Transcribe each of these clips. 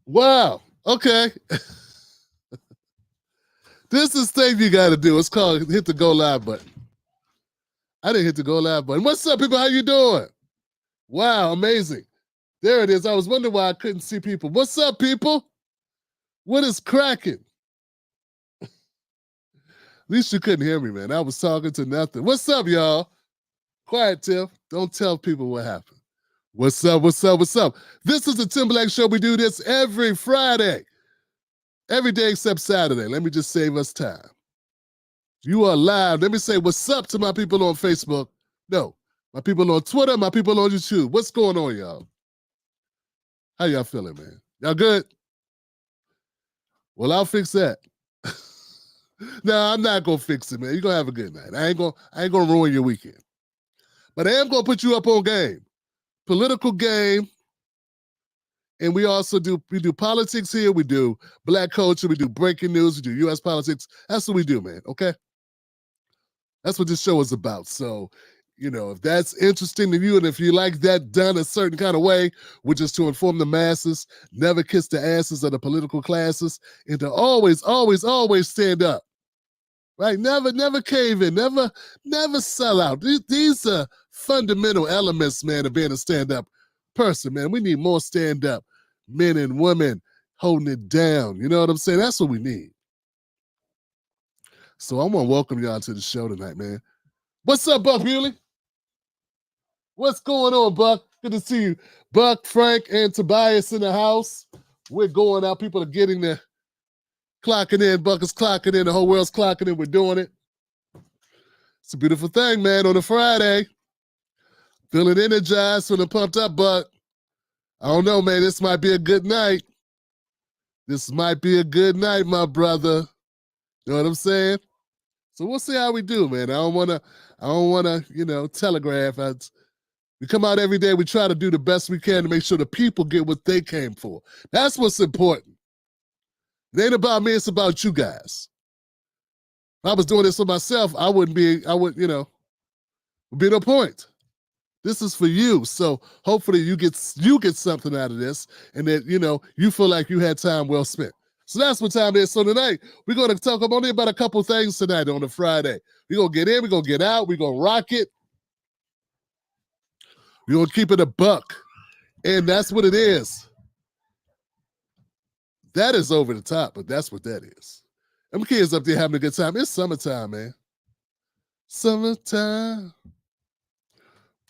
Wow. Okay. This is the thing you got to do. It's called hit the go live button. I didn't hit the go live button. What's up, people? How you doing? Wow, amazing. There it is. I was wondering why I couldn't see people. What's up, people? What is cracking? At least you couldn't hear me, man. I was talking to nothing. What's up, y'all? Quiet, Tiff. Don't tell people what happened. What's up? What's up? What's up? This is the Tim Black Show. We do this every Friday. Every day except Saturday. Let me just save us time. You are live. Let me say what's up to my people on Facebook. No, my people on Twitter, my people on YouTube. What's going on, y'all? How y'all feeling, man? Y'all good? Well, I'll fix that. No, I'm not gonna fix it, man. You're gonna have a good night. I ain't gonna ruin your weekend. But I am gonna put you up on game. Political game. And we also do politics here. We do black culture. We do breaking news. We do U.S. politics. That's what we do, man. Okay? That's what this show is about. So, if that's interesting to you and if you like that done a certain kind of way, which is to inform the masses, never kiss the asses of the political classes, and to always, always, always stand up. Right? Never cave in. Never sell out. These are fundamental elements, man, of being a stand-up person, man. We need more stand-up men and women holding it down. You know what I'm saying? That's what we need. So I want to welcome y'all to the show tonight, man. What's up, Buck Bewley? What's going on, Buck? Good to see you. Buck, Frank, and Tobias in the house. We're going out. People are getting there. Clocking in. Buck is clocking in. The whole world's clocking in. We're doing it. It's a beautiful thing, man, on a Friday. Feeling energized, feeling pumped up, but I don't know, man. This might be a good night. This might be a good night, my brother. You know what I'm saying? So we'll see how we do, man. I don't wanna, telegraph. We come out every day. We try to do the best we can to make sure the people get what they came for. That's what's important. It ain't about me. It's about you guys. If I was doing this for myself, would be no point. This is for you. So hopefully you get something out of this and that, you feel like you had time well spent. So that's what time it is. So tonight, we're going to talk only about a couple things tonight on a Friday. We're going to get in, we're going to get out, we're going to rock it. We're going to keep it a buck. And that's what it is. That is over the top, but that's what that is. Them kids up there having a good time. It's summertime, man. Summertime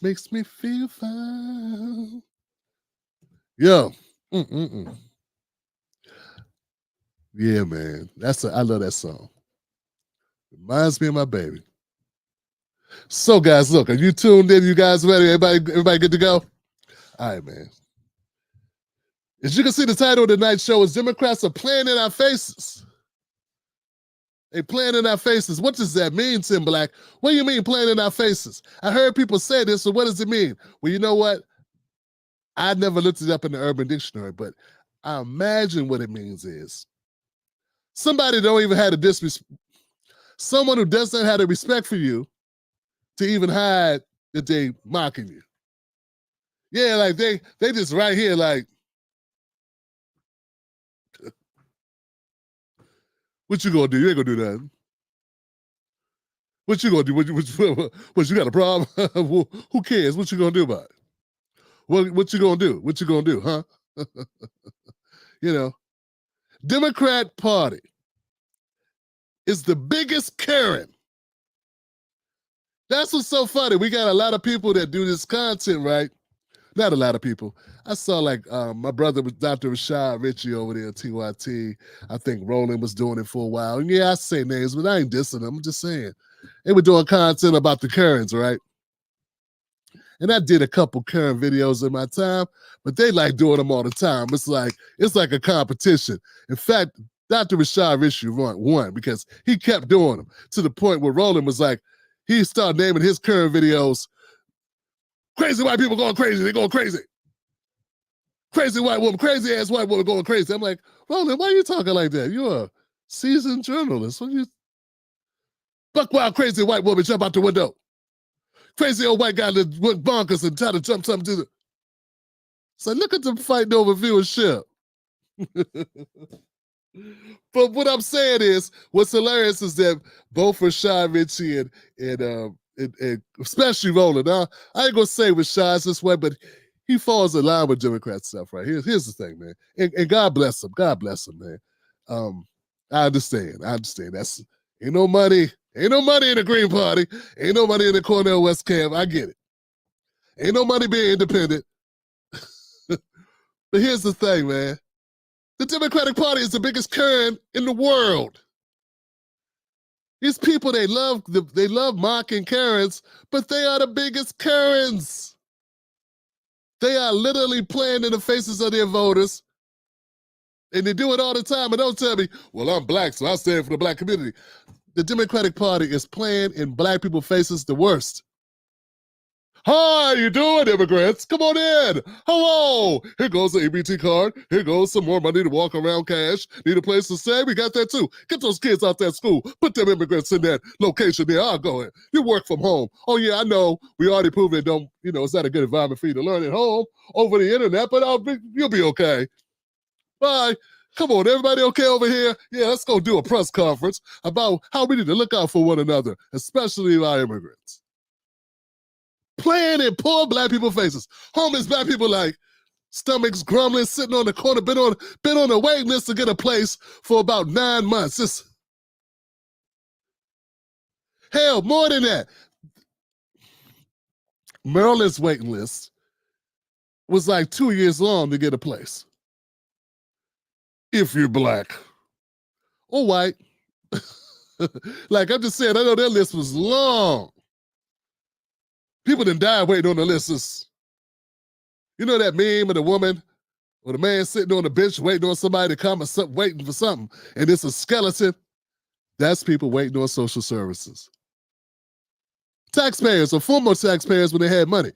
makes me feel fine. Yo. Yeah, man. I love that song. Reminds me of my baby. So, guys, look, are you tuned in? You guys ready? Everybody good to go? All right, man. As you can see, the title of tonight's show is Democrats are playing in our faces. They playing in our faces. What does that mean, Tim Black? What do you mean playing in our faces? I heard people say this, so what does it mean? Well, you know what? I never looked it up in the Urban Dictionary, but I imagine what it means is somebody don't even have someone who doesn't have the respect for you to even hide that they mocking you. Yeah, like they just right here like, what you gonna do? You ain't gonna do nothing. What you gonna do? What you got a problem? Who cares? What you gonna do about it? What you gonna do? What you gonna do, huh? Democrat Party is the biggest Karen. That's what's so funny. We got a lot of people that do this content, right? Not a lot of people. I saw my brother was Dr. Rashad Ritchie over there at TYT. I think Roland was doing it for a while. And yeah, I say names, but I ain't dissing them. I'm just saying. They were doing content about the Karens, right? And I did a couple Karen videos in my time, but they like doing them all the time. It's like a competition. In fact, Dr. Rashad Ritchie won because he kept doing them to the point where Roland was like, he started naming his Karen videos, crazy white people going crazy. They're going crazy. Crazy white woman, crazy ass white woman going crazy. I'm like, Roland, why are you talking like that? You're a seasoned journalist. Buck wild crazy white woman jump out the window. Crazy old white guy that went bonkers and tried to jump something to the. So look at them fighting over viewership. But what I'm saying is, what's hilarious is that both Rashad Richey and especially Roland. Now, I ain't gonna say Rashad's this way, but he falls in line with Democrat stuff, right? Here's the thing, man. And God bless him. God bless him, man. I understand. That's ain't no money. Ain't no money in the Green Party. Ain't no money in the Cornel West camp. I get it. Ain't no money being independent. But here's the thing, man. The Democratic Party is the biggest current in the world. These people, they love mocking Karens, but they are the biggest Karens. They are literally playing in the faces of their voters, and they do it all the time. And don't tell me, well, I'm black, so I stand for the black community. The Democratic Party is playing in black people's faces the worst. Hi, you doing, immigrants? Come on in. Hello. Here goes the EBT card. Here goes some more money to walk around cash. Need a place to stay? We got that too. Get those kids out that school. Put them immigrants in that location there. I'll go in. You work from home. Oh, yeah, I know. We already proved it don't, it's not a good environment for you to learn at home over the internet, but you'll be okay. Bye. Come on, everybody okay over here? Yeah, let's go do a press conference about how we need to look out for one another, especially our immigrants. Playing in poor black people's faces. Homeless black people like stomachs grumbling, sitting on the corner, been on a waiting list to get a place for about 9 months. Hell, more than that. Maryland's waiting list was like 2 years long to get a place. If you're black or white. Like I'm just saying, I know their list was long. People didn't die waiting on the lists. You know that meme of the woman or the man sitting on the bench waiting on somebody to come or waiting for something, and it's a skeleton? That's people waiting on social services. Taxpayers or former taxpayers when they had money.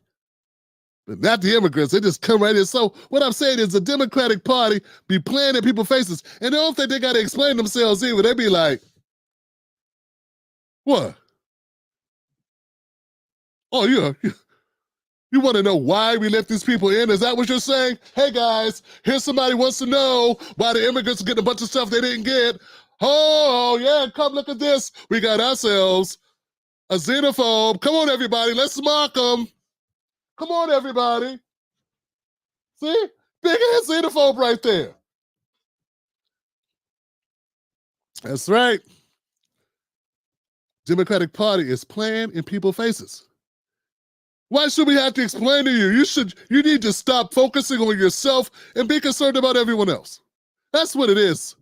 But not the immigrants. They just come right in. So what I'm saying is the Democratic Party be playing in people's faces, and they don't think they got to explain themselves either. They be like, what? Oh, you want to know why we let these people in? Is that what you're saying? Hey, guys, here's somebody wants to know why the immigrants are getting a bunch of stuff they didn't get. Oh, yeah, come look at this. We got ourselves a xenophobe. Come on, everybody. Let's mock them. Come on, everybody. See? Big-ass xenophobe right there. That's right. Democratic Party is playing in people's faces. Why should we have to explain to you? You need to stop focusing on yourself and be concerned about everyone else. That's what it is.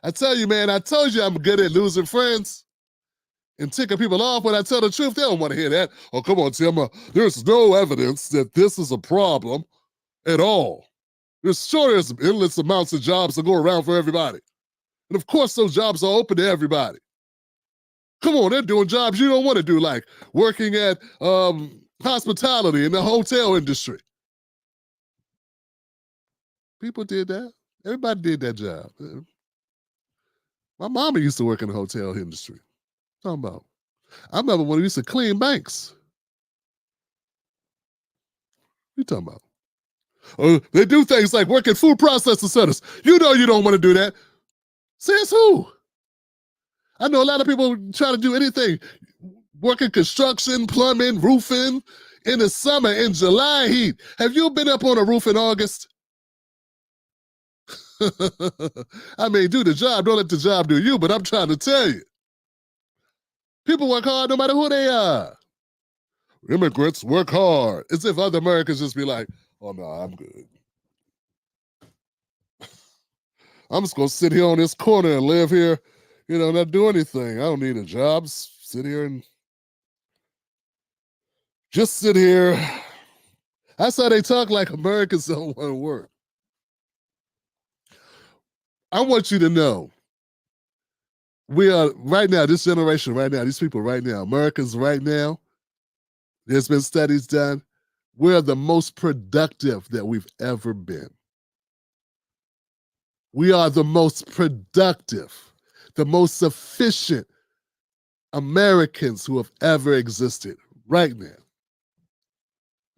I tell you, man, I told you I'm good at losing friends and ticking people off. When I tell the truth, they don't want to hear that. Oh, come on, Tim. There's no evidence that this is a problem at all. There's endless amounts of jobs to go around for everybody. And of course, those jobs are open to everybody. Come on, they're doing jobs you don't want to do, like working at hospitality in the hotel industry. People did that. Everybody did that job. My mama used to work in the hotel industry. Talking about. I remember when we used to clean banks. What you talking about? They do things like work at food processing centers. You know you don't want to do that. Says who? I know a lot of people try to do anything. Working construction, plumbing, roofing in the summer, in July heat. Have you been up on a roof in August? I mean, do the job. Don't let the job do you, but I'm trying to tell you. People work hard no matter who they are. Immigrants work hard. As if other Americans just be like, oh, no, I'm good. I'm just going to sit here on this corner and live here, not do anything. I don't need a job. Sit here and just sit here. That's how they talk, like Americans don't want to work. I want you to know, we are right now, this generation right now, these people right now, Americans right now, there's been studies done, we're the most productive that we've ever been. We are the most productive, the most sufficient Americans who have ever existed right now.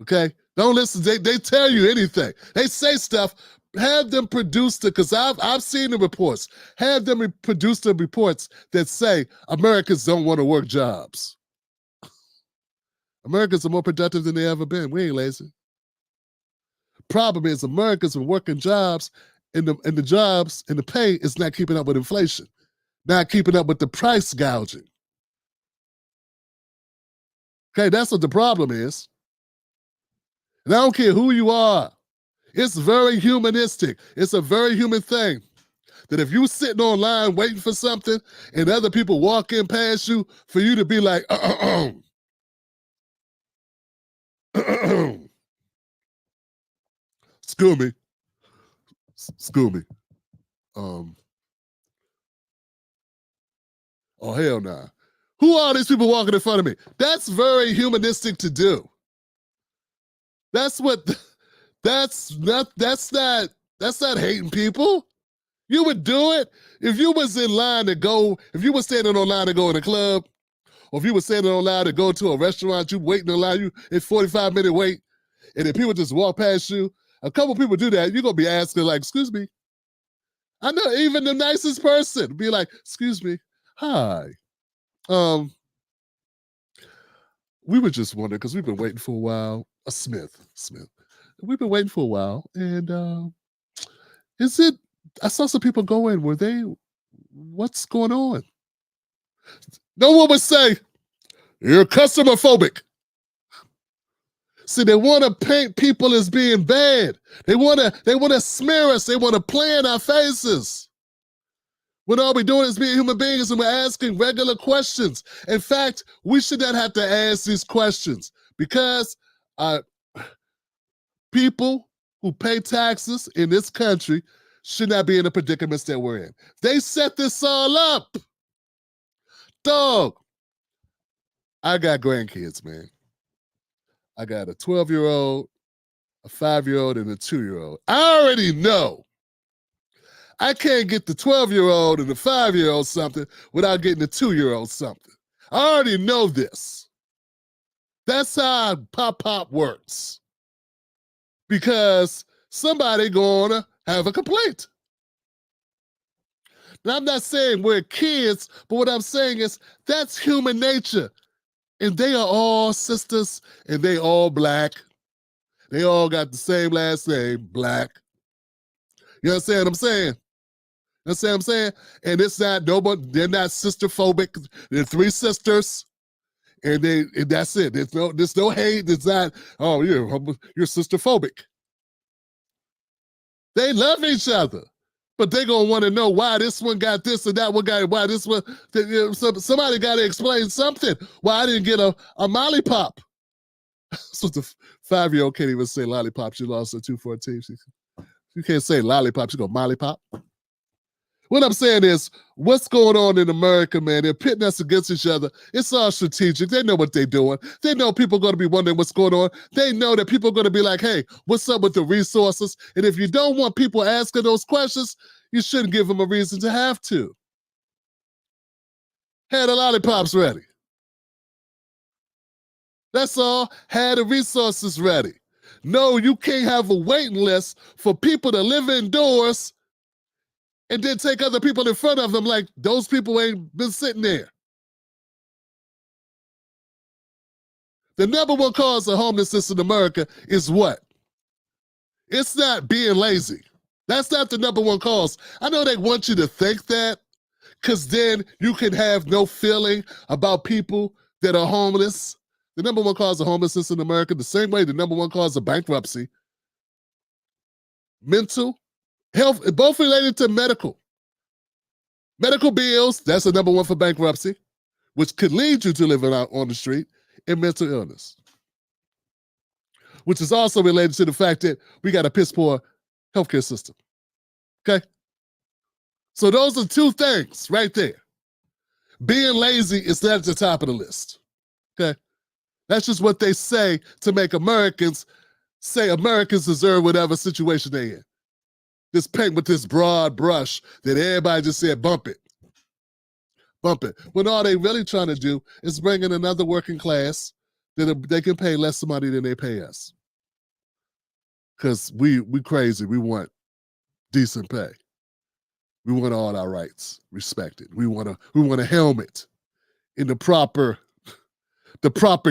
Okay? Don't listen. They tell you anything. They say stuff. Have them produce it, because I've seen the reports. Have them produce the reports that say Americans don't want to work jobs. Americans are more productive than they ever been. We ain't lazy. Problem is Americans are working jobs, and the jobs and the pay is not keeping up with inflation, not keeping up with the price gouging. Okay, that's what the problem is. And I don't care who you are. It's very humanistic. It's a very human thing that if you're sitting online waiting for something and other people walk in past you, for you to be like, excuse me, excuse me. Oh, hell nah. Who are these people walking in front of me? That's very humanistic to do. That's not hating people. You would do it if you was in line to go, if you were standing on line to go in a club, or if you were standing on line to go to a restaurant, you waiting in line, it's 45-minute wait, and then people just walk past you. A couple people do that, you're gonna be asking, like, excuse me. I know even the nicest person be like, excuse me, hi. We were just wondering, because we've been waiting for a while. Smith. We've been waiting for a while, and I saw some people go in. What's going on? No one would say, you're customer phobic. See, they want to paint people as being bad. They want to smear us. They want to play in our faces. When all we're doing is being human beings and we're asking regular questions. In fact, we should not have to ask these questions, because people who pay taxes in this country should not be in the predicaments that we're in. They set this all up. Dog, I got grandkids, man. I got a 12-year-old, a 5-year-old, and a 2-year-old. I already know I can't get the 12-year-old and the 5-year-old something without getting the 2-year-old something. I already know this. That's how Pop works. Because somebody gonna have a complaint. Now, I'm not saying we're kids, but what I'm saying is that's human nature. And they are all sisters, and they all black. They all got the same last name, Black. You understand what I'm saying? You understand what I'm saying? And it's not nobody, they're not sister phobic. They're 3 sisters. And that's it. There's no hate. It's not, oh, you're sister phobic. They love each other, but they gonna want to know why this one got this and that one got why this one. Somebody got to explain something. Why I didn't get a lollipop. So the 5-year-old can't even say lollipop. She lost her 214. You can't say lollipop. She go mollipop. What I'm saying is, what's going on in America, man? They're pitting us against each other. It's all strategic. They know what they're doing. They know people are going to be wondering what's going on. They know that people are going to be like, hey, what's up with the resources? And if you don't want people asking those questions, you shouldn't give them a reason to have to. Had the lollipops ready. That's all. Had the resources ready. No, you can't have a waiting list for people to live indoors and then take other people in front of them like those people ain't been sitting there. The number one cause of homelessness in America is what? It's not being lazy. That's not the number one cause. I know they want you to think that, because then you can have no feeling about people that are homeless. The number one cause of homelessness in America, the same way the number one cause of bankruptcy, mental health, both related to medical. Medical bills, that's the number one for bankruptcy, which could lead you to living out on the street, and mental illness, which is also related to the fact that we got a piss poor healthcare system. Okay? So those are 2 things right there. Being lazy is not at the top of the list. Okay? That's just what they say to make Americans say Americans deserve whatever situation they're in. This paint with this broad brush that everybody just said, bump it. Bump it. When all they really trying to do is bring in another working class that they can pay less money than they pay us. because we crazy. We want decent pay. We want all our rights respected. We want a helmet in the proper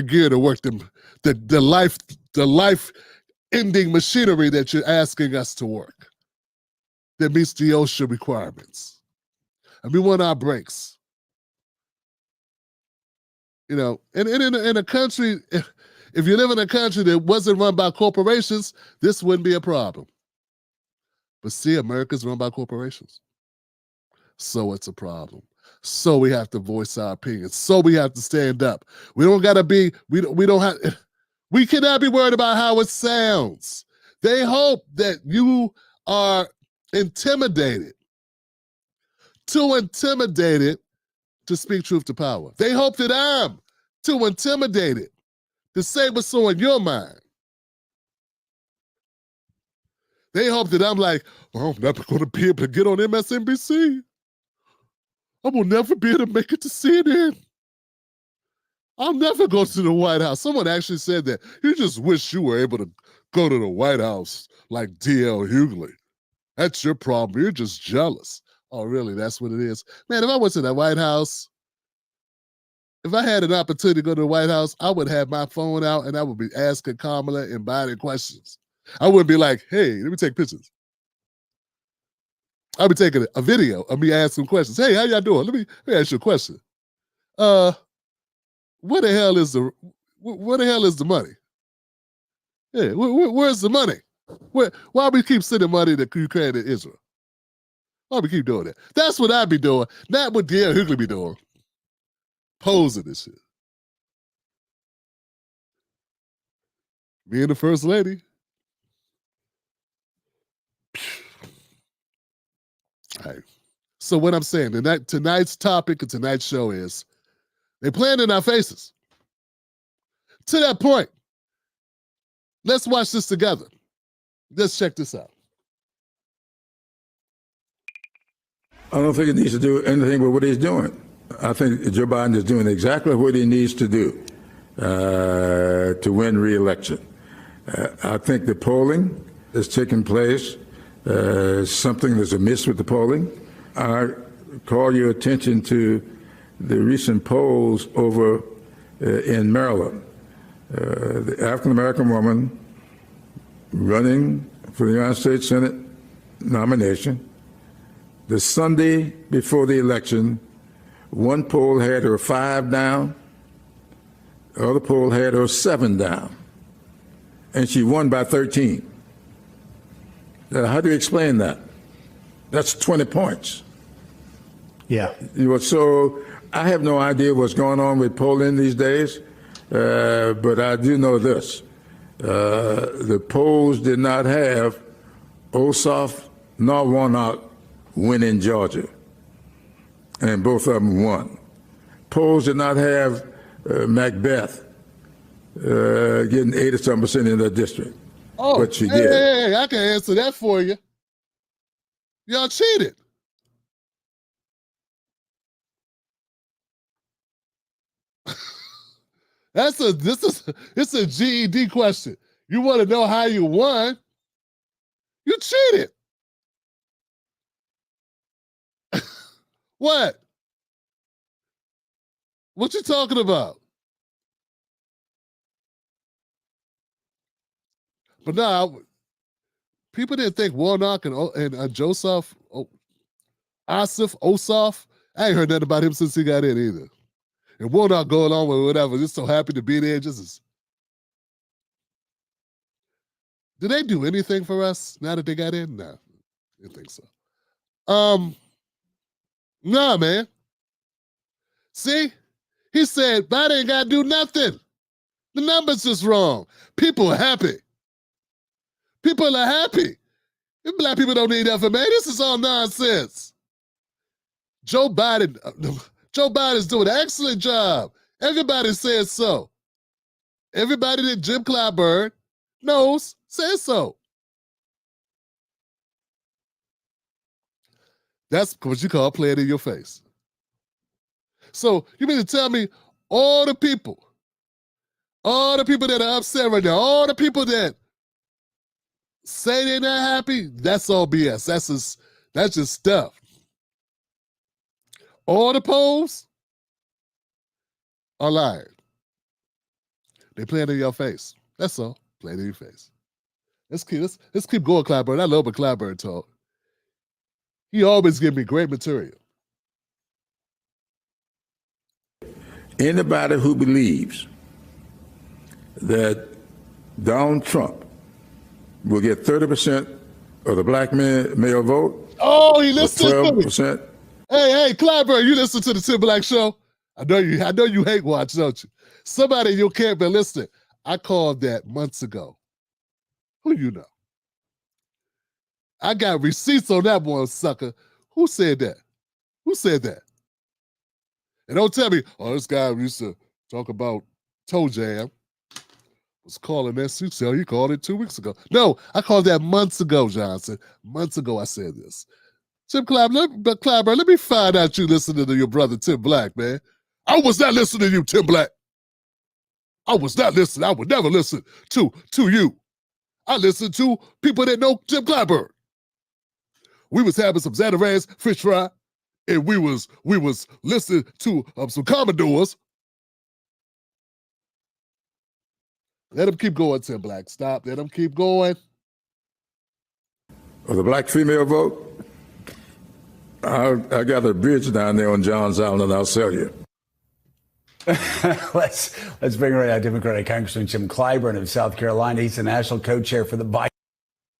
gear to work the life ending machinery that you're asking us to work that meets the OSHA requirements. And we want our breaks. In a country, if you live in a country that wasn't run by corporations, this wouldn't be a problem. But see, America's run by corporations. So it's a problem. So we have to voice our opinions. So we have to stand up. We don't gotta be, we don't have, we cannot be worried about how it sounds. They hope that you are intimidated, too intimidated to speak truth to power. They hope that I'm too intimidated to say what's on your mind. They hope that I'm like, well, I'm never going to be able to get on MSNBC. I will never be able to make it to CNN. I'll never go to the White House. Someone actually said that. You just wish you were able to go to the White House like D.L. Hughley. That's your problem. You're just jealous. Oh, really? That's what it is? Man, if I went to the White House, if I had an opportunity to go to the White House, I would have my phone out and I would be asking Kamala and Biden questions. I wouldn't be like, hey, let me take pictures. I'll be taking a video of me asking questions. Hey, how y'all doing? Let me ask you a question. Where the hell is the money? Yeah, where's the money? Why we keep sending money to Ukraine and Israel? Why we keep doing that? That's what I'd be doing. Not what D.L. Hughley be doing. Posing this shit. Being the first lady. All right. So what I'm saying, tonight's topic of tonight's show is they playing in our faces. To that point, let's watch this together. Let's check this out. I don't think he needs to do anything with what he's doing. I think Joe Biden is doing exactly what he needs to do to win re-election. I think the polling that's taking place, something that's amiss with the polling. I call your attention to the recent polls over in Maryland. The African-American woman running for the United States Senate nomination. The Sunday before the election, one poll had her 5 down, the other poll had her 7 down, and she won by 13. How do you explain that? That's 20 points. Yeah. So I have no idea what's going on with polling these days, but I do know this. The polls did not have Ossoff nor Warnock win in Georgia, and both of them won. Polls did not have Macbeth getting 80-something% in the district, but she did. Hey, I can answer that for you. Y'all cheated. It's a GED question. You want to know how you won? You cheated. What? What you talking about? But now, people didn't think Warnock and Joseph, Ossoff. I ain't heard nothing about him since he got in either. And Warnock going on with whatever, just so happy to be there. Did they do anything for us now that they got in? No, I didn't think so. Nah, man. See, he said Biden ain't got to do nothing. The numbers just wrong. People are happy. People are happy. Black people don't need that for me. This is all nonsense. Joe Biden's doing an excellent job. Everybody says so. Everybody that Jim Clyburn knows says so. That's what you call playing in your face. So you mean to tell me all the people that are upset right now, all the people that say they're not happy, that's all BS. That's just stuff. All the polls are lying. They playing in your face. That's all. Playing in your face. Let's keep going, Clyburn. I love what Clyburn talk. He always give me great material. Anybody who believes that Donald Trump will get 30% of the black male vote. Oh, he listened to me. 12%. Hey, Clyburn, you listen to the Tim Black Show? I know you hate watch, don't you? Somebody in your camp been listening. I called that months ago. Who you know? I got receipts on that one, sucker. Who said that? Who said that? And don't tell me, oh, this guy used to talk about toe jam. Was calling that suit sale. He called it 2 weeks ago. No, I called that months ago, Johnson. Months ago I said this. Tim Clyburn, let me find out you listening to your brother Tim Black, man. I was not listening to you, Tim Black. I was not listening. I would never listen to you. I listened to people that know Tim Clyburn. We was having some Xanax fish fry, and we was listening to some Commodores. Let him keep going, Tim Black. Stop. Let him keep going. Of the black female vote, I got a bridge down there on Johns Island, I'll sell you. Let's bring right out Democratic Congressman Jim Clyburn of South Carolina. He's the national co-chair for the Biden.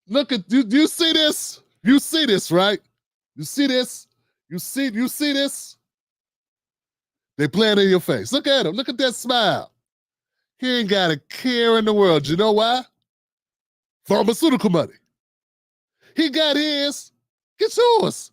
Look at do you see this? You see this, right? You see this? You see this? They playing in your face. Look at him. Look at that smile. He ain't got a care in the world. You know why? Pharmaceutical money. He got his. Get yours.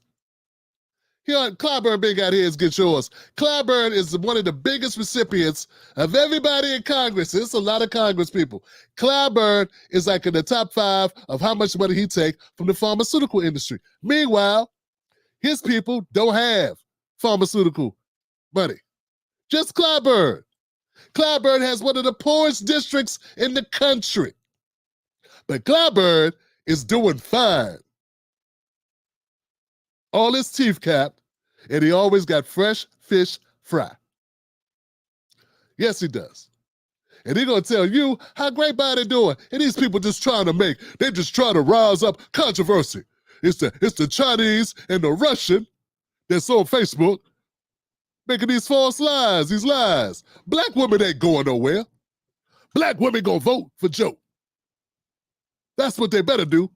Clyburn big got his. Get yours. Clyburn is one of the biggest recipients of everybody in Congress. There's a lot of Congress people. Clyburn is like in the top 5 of how much money he take from the pharmaceutical industry. Meanwhile, his people don't have pharmaceutical money. Just Clyburn. Clyburn has one of the poorest districts in the country. But Clyburn is doing fine. All his teeth capped, and he always got fresh fish fry. Yes, he does. And he's going to tell you how great Biden doing. And these people just trying to they're just trying to rouse up controversy. It's the Chinese and the Russian that's on Facebook making these false lies, these lies. Black women ain't going nowhere. Black women gonna vote for Joe. That's what they better do.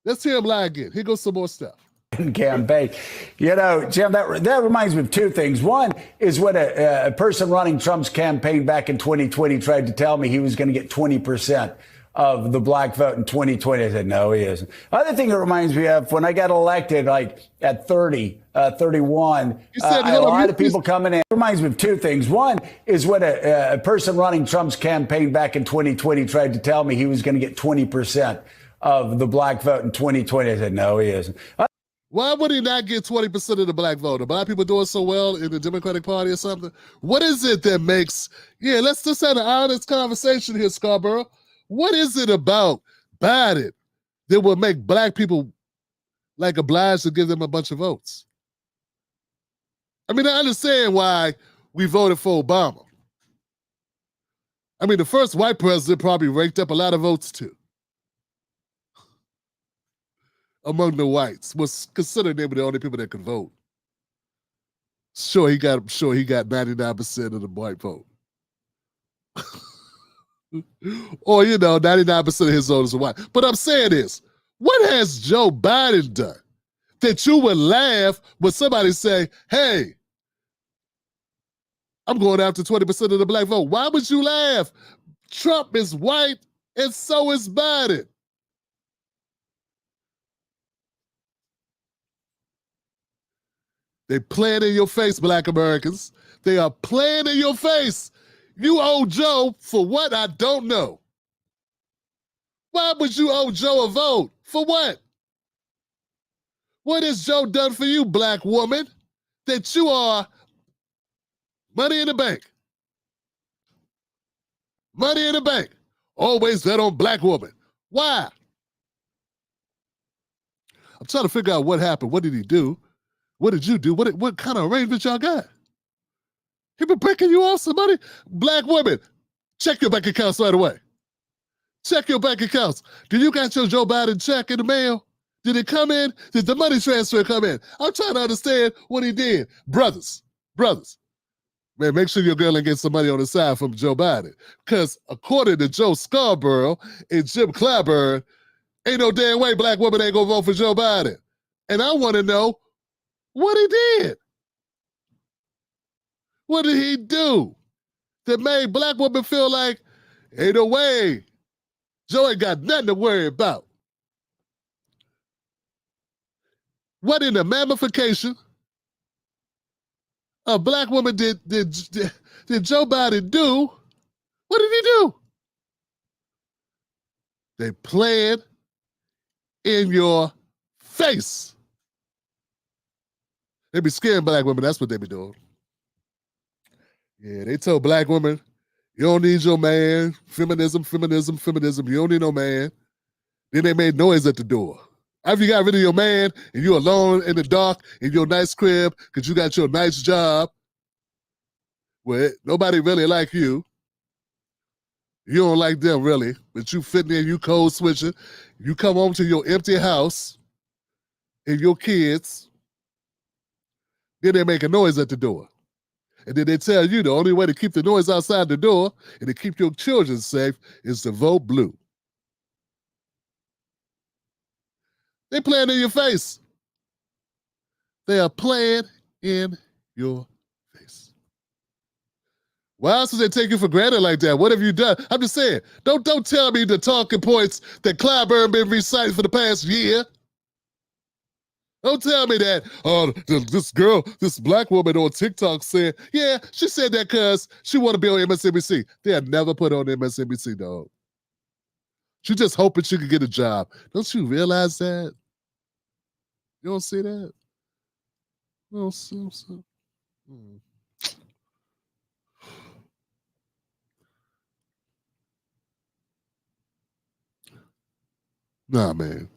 Let's hear him lie again. Here goes some more stuff. Campaign. You know, Jim, that reminds me of two things. One is when a person running Trump's campaign back in 2020 tried to tell me he was going to get 20% of the black vote in 2020. I said, no, he isn't. Other thing it reminds me of when I got elected, like at 30, 31, I had a lot of people coming in. It reminds me of two things. One is when a person running Trump's campaign back in 2020 tried to tell me he was going to get 20% of the black vote in 2020. I said, no, he isn't. Why would he not get 20% of the black vote? Are black people doing so well in the Democratic Party or something? What is it that makes, let's just have an honest conversation here, Scarborough. What is it about Biden that will make black people like obliged to give them a bunch of votes? I mean, I understand why we voted for Obama. I mean, the first white president probably raked up a lot of votes too. Among the whites, was considered they were the only people that could vote. Sure, he got 99% of the white vote. Or, 99% of his voters are white. But I'm saying this, what has Joe Biden done that you would laugh when somebody say, hey, I'm going after 20% of the black vote? Why would you laugh? Trump is white and so is Biden. They playing in your face, black Americans. They are playing in your face. You owe Joe for what? I don't know. Why would you owe Joe a vote? For what? What has Joe done for you, black woman, that you are money in the bank? Money in the bank. Always bet on black woman. Why? I'm trying to figure out what happened. What did he do? What did you do? What kind of arrangement y'all got? He been breaking you off some money? Black women, check your bank accounts right away. Check your bank accounts. Do you got your Joe Biden check in the mail? Did it come in? Did the money transfer come in? I'm trying to understand what he did. Brothers, man, make sure your girl ain't get some money on the side from Joe Biden. Because according to Joe Scarborough and Jim Clyburn, ain't no damn way black women ain't gonna vote for Joe Biden. And I want to know what he did. What did he do that made black women feel like, ain't no way, Joe ain't got nothing to worry about? What in the ramification of black woman did Joe Biden do? What did he do? They played in your face. They be scaring black women. That's what they be doing. Yeah, they told black women, you don't need your man. Feminism. You don't need no man. Then they made noise at the door. After you got rid of your man and you're alone in the dark in your nice crib because you got your nice job where nobody really like you. You don't like them really, but you fit in, you code switching. You come home to your empty house and your kids. Then they make a noise at the door. And then they tell you the only way to keep the noise outside the door and to keep your children safe is to vote blue. They playing in your face. They are playing in your face. Why else would they take you for granted like that? What have you done? I'm just saying, don't tell me the talking points that Clyburn been reciting for the past year. Don't tell me that, this black woman on TikTok said, yeah, she said that because she want to be on MSNBC. They'll never put her on MSNBC, dog. She just hoping she could get a job. Don't you realize that? You don't see that? No, so. Nah, man.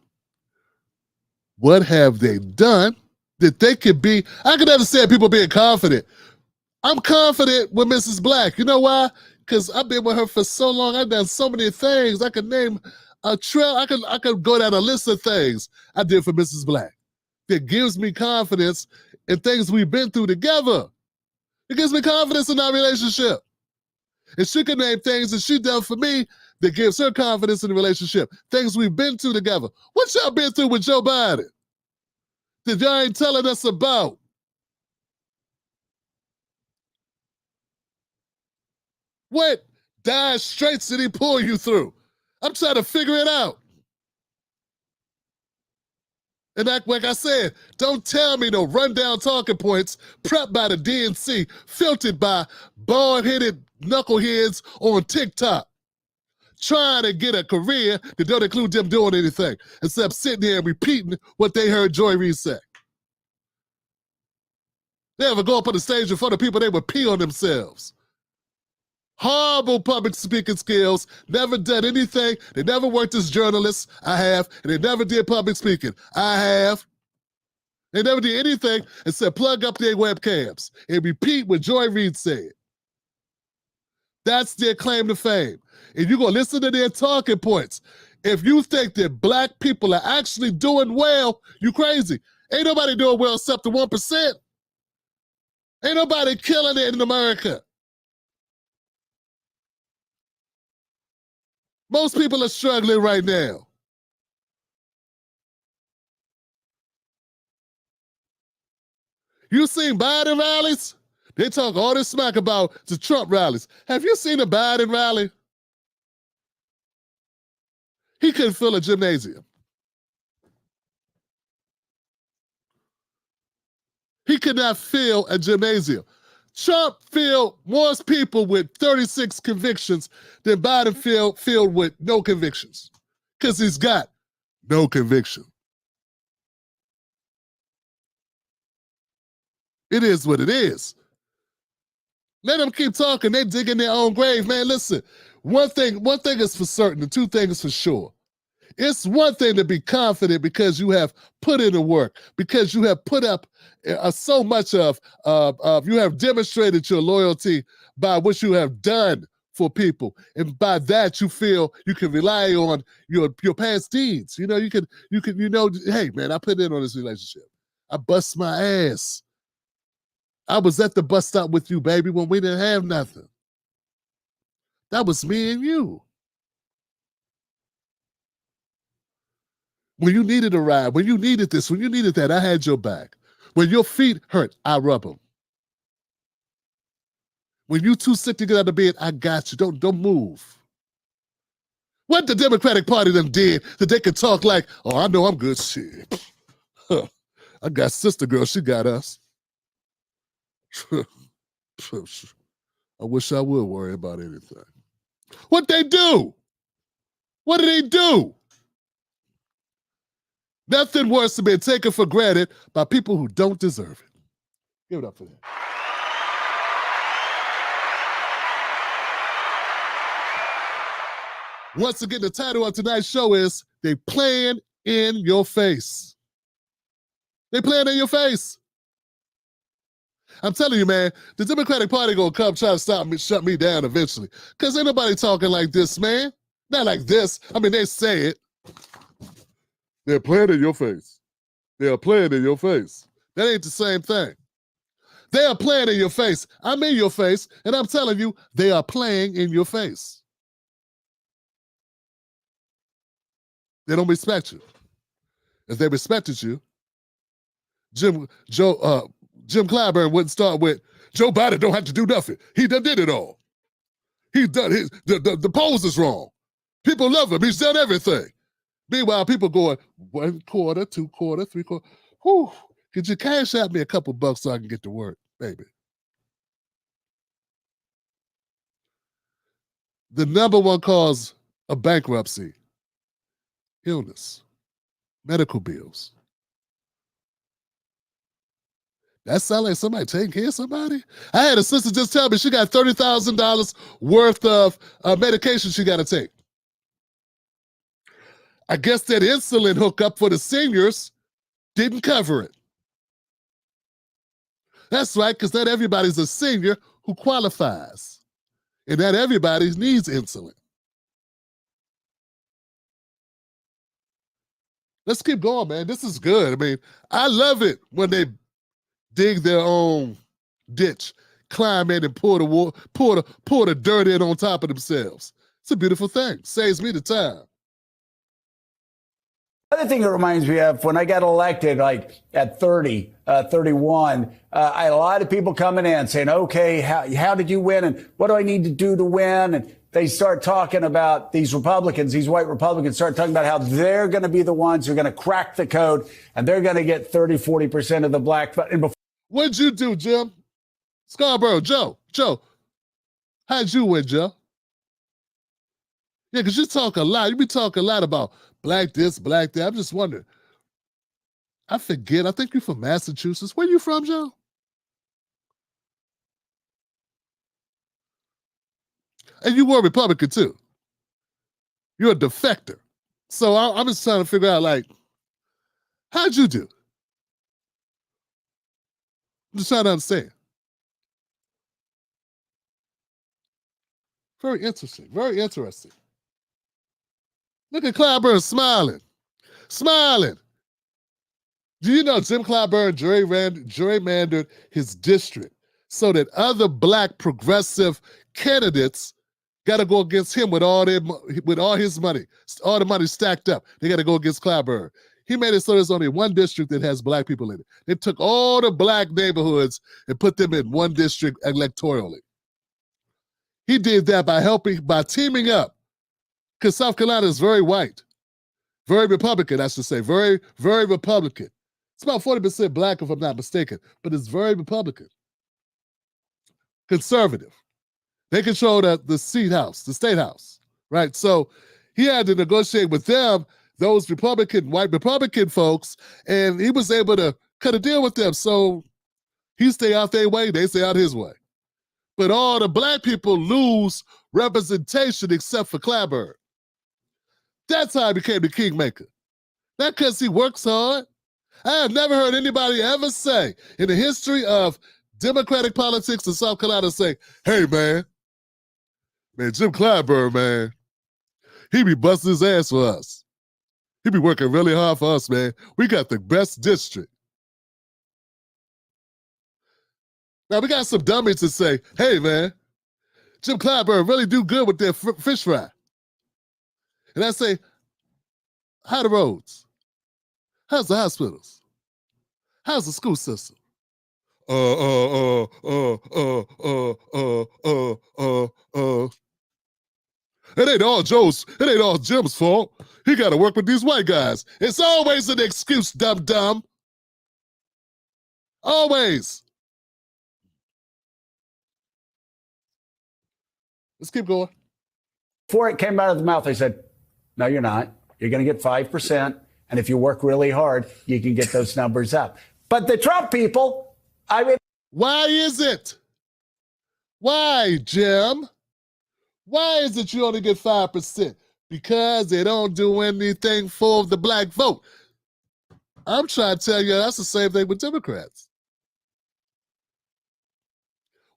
What have they done that they could be? I can understand people being confident. I'm confident with Mrs. Black. You know why? Because I've been with her for so long. I've done so many things. I could name a trail. I could go down a list of things I did for Mrs. Black that gives me confidence in things we've been through together. It gives me confidence in our relationship. And she can name things that she done for me that gives her confidence in the relationship. Things we've been through together. What y'all been through with Joe Biden that y'all ain't telling us about? What dire straits did he pull you through? I'm trying to figure it out. And like I said, don't tell me no rundown talking points prepped by the DNC, filtered by bald-headed knuckleheads on TikTok, trying to get a career that don't include them doing anything, except sitting there and repeating what they heard Joy Reid say. They ever go up on the stage in front of people, they would pee on themselves. Horrible public speaking skills, never done anything. They never worked as journalists, I have, and they never did public speaking, I have. They never did anything except plug up their webcams and repeat what Joy Reid said. That's their claim to fame. And you're going to listen to their talking points. If you think that black people are actually doing well, you crazy. Ain't nobody doing well except the 1%. Ain't nobody killing it in America. Most people are struggling right now. You seen Biden rallies? They talk all this smack about the Trump rallies. Have you seen a Biden rally? He couldn't fill a gymnasium. He could not fill a gymnasium. Trump filled more people with 36 convictions than Biden filled with no convictions. Because he's got no conviction. It is what it is. Let them keep talking. They dig in their own grave, man. Listen, one thing is for certain, and two things for sure. It's one thing to be confident because you have put in the work, because you have put up so much of you have demonstrated your loyalty by what you have done for people, and by that you feel you can rely on your past deeds. You know, you can hey man, I put in on this relationship. I bust my ass. I was at the bus stop with you, baby, when we didn't have nothing. That was me and you. When you needed a ride, when you needed this, when you needed that, I had your back. When your feet hurt, I rub them. When you too sick to get out of bed, I got you. Don't move. What the Democratic Party done did that they could talk like, oh, I know I'm good. Shit. Huh. I got sister girl, she got us. I wish I would worry about anything. What they do? What do they do? Nothing worse than being taken for granted by people who don't deserve it. Give it up for that. Once again, the title of tonight's show is They Playing in Your Face. They playing in your face. I'm telling you, man, the Democratic Party gonna come try to shut me down eventually. Because ain't nobody talking like this, man. Not like this. I mean, they say it. They're playing in your face. They are playing in your face. That ain't the same thing. They are playing in your face. I'm in your face, and I'm telling you, they are playing in your face. They don't respect you. If they respected you, Jim Clyburn wouldn't start with, Joe Biden don't have to do nothing. He done did it all. He done the polls is wrong. People love him. He's done everything. Meanwhile, people going 1 quarter, 2 quarter, 3 quarter. Whew, could you cash out me a couple bucks so I can get to work, baby? The number one cause of bankruptcy, illness, medical bills. That sounds like somebody taking care of somebody. I had a sister just tell me she got $30,000 worth of medication she got to take. I guess that insulin hookup for the seniors didn't cover it. That's right, because not everybody's a senior who qualifies. And not everybody needs insulin. Let's keep going, man. This is good. I mean, I love it when they dig their own ditch, climb in and pour the dirt in on top of themselves. It's a beautiful thing. Saves me the time. Other thing it reminds me of when I got elected, like at 30, 31, I had a lot of people coming in saying, okay, how did you win? And what do I need to do to win? And they start talking about these Republicans, these white Republicans start talking about how they're going to be the ones who are going to crack the code and they're going to get 30, 40% of the black vote. What'd you do, Jim? Scarborough, Joe, how'd you win, Joe? Yeah, because you talk a lot. You be talking a lot about black this, black that. I'm just wondering. I forget. I think you're from Massachusetts. Where you from, Joe? And you were a Republican, too. You're a defector. So I'm just trying to figure out, like, how'd you do? I'm just trying to understand. Very interesting. Very interesting. Look at Clyburn smiling. Smiling. Do you know Jim Clyburn gerrymandered his district so that other black progressive candidates got to go against him with all his money, all the money stacked up. They got to go against Clyburn. He made it so there's only one district that has black people in it. They took all the black neighborhoods and put them in one district electorally. He did that by teaming up, because South Carolina is very white, very Republican, I should say, very, very Republican. It's about 40% black, if I'm not mistaken, but it's very Republican. Conservative. They control the state house, right? So he had to negotiate with them, those white Republican folks, and he was able to cut a deal with them. So he stay out their way, they stay out his way. But all the black people lose representation except for Clyburn. That's how he became the kingmaker. Not because he works hard. I have never heard anybody ever say in the history of Democratic politics in South Carolina say, hey, man, Jim Clyburn, man, he be busting his ass for us. He be working really hard for us, man. We got the best district. Now, we got some dummies to say, hey, man, Jim Clyburn really do good with their fish fry. And I say, how the roads? How's the hospitals? How's the school system? It ain't all Jim's fault. He got to work with these white guys. It's always an excuse, dumb. Always. Let's keep going. Before it came out of the mouth, they said, no, you're not. You're going to get 5%. And if you work really hard, you can get those numbers up. But the Trump people, I mean. Why is it? Why, Jim? Why is it you only get 5%? Because they don't do anything for the black vote. I'm trying to tell you that's the same thing with Democrats.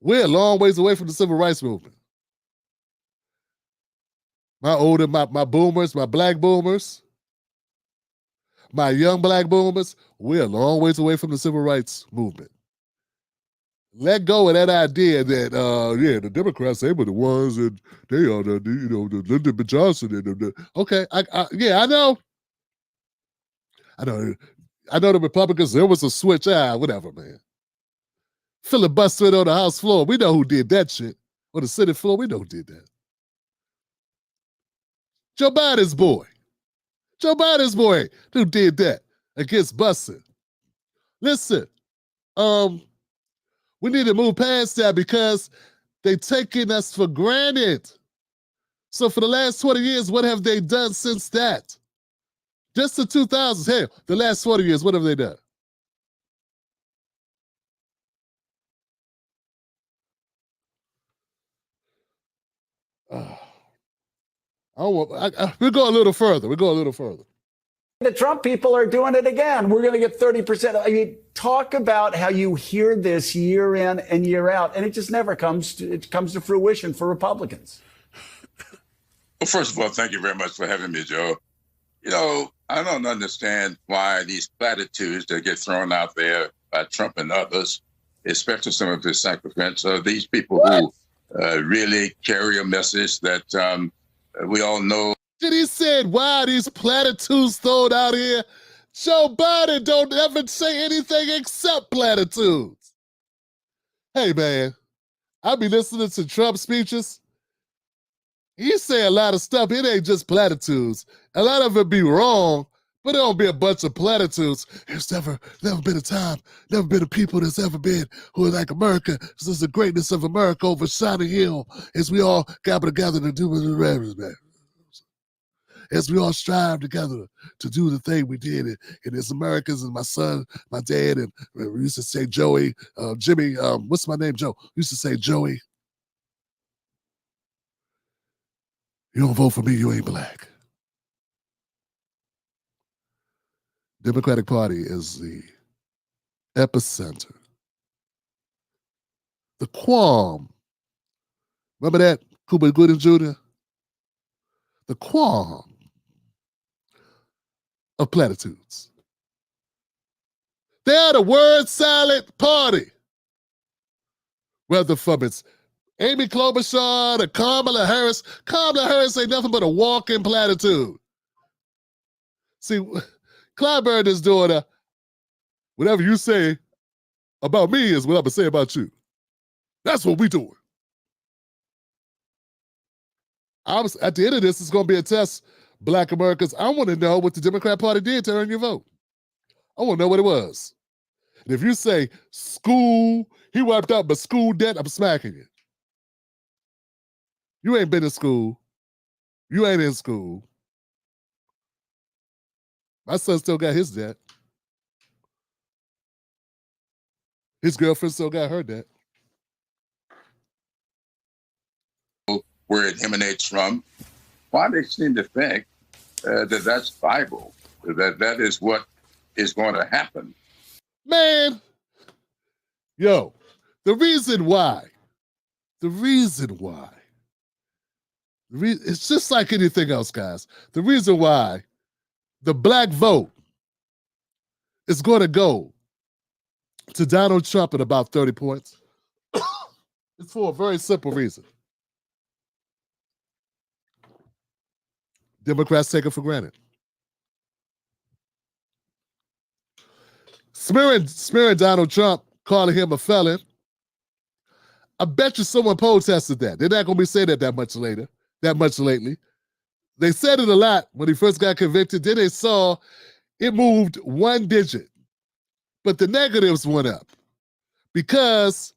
We're a long ways away from the civil rights movement. My boomers, my black boomers, my young black boomers, we're a long ways away from the civil rights movement. Let go of that idea that, the Democrats, they were the ones that they are the Lyndon B. Johnson. Okay, I know. I know the Republicans, there was a switch. Whatever, man. Filibustering on the House floor. We know who did that shit. On the Senate floor, we know who did that. Joe Biden's boy who did that against busing. Listen, we need to move past that because they're taking us for granted. So for the last 20 years, what have they done since that? Just the 2000s, hell, the last 20 years, what have they done? We'll go a little further. The Trump people are doing it again. We're going to get 30%. I mean, talk about how you hear this year in and year out, and it just never comes to fruition for Republicans. Well, first of all, thank you very much for having me, Joe. You know, I don't understand why these platitudes that get thrown out there by Trump and others, especially some of his sycophants, are these people who really carry a message that we all know. Did he said, why these platitudes thrown out here? Joe Biden don't ever say anything except platitudes. Hey, man, I be listening to Trump speeches. He say a lot of stuff. It ain't just platitudes. A lot of it be wrong, but it don't be a bunch of platitudes. There's never been a time, never been a people that's ever been who are like America. This is the greatness of America over Shining Hill as we all gather together to do the rest, man. As we all strive together to do the thing we did. And as Americans and my son, my dad, and we used to say Joey, Jimmy, what's my name, Joe? We used to say, Joey, you don't vote for me, you ain't black. Democratic Party is the epicenter. The qualm. Remember that, Cuba Gooding Jr.? The qualm of platitudes. They are the word salad party. Whether from it's Amy Klobuchar or Kamala Harris. Kamala Harris ain't nothing but a walking platitude. See, Clyburn is doing whatever you say about me is what I'm going to say about you. That's what we doing. At the end of this, it's going to be a test, Black Americans. I want to know what the Democrat Party did to earn your vote. I want to know what it was. And if you say school, he wiped out my school debt, I'm smacking you. You ain't been in school. You ain't in school. My son still got his debt. His girlfriend still got her debt. Where it emanates from, why they seem to think that's Bible. That is what is going to happen. Man, yo, the reason why, it's just like anything else, guys. The reason why the black vote is going to go to Donald Trump at about 30 points. It's for a very simple reason. Democrats take it for granted. Smearing Donald Trump, calling him a felon. I bet you someone protested that. They're not going to be saying that much lately. They said it a lot when he first got convicted. Then they saw it moved one digit, but the negatives went up because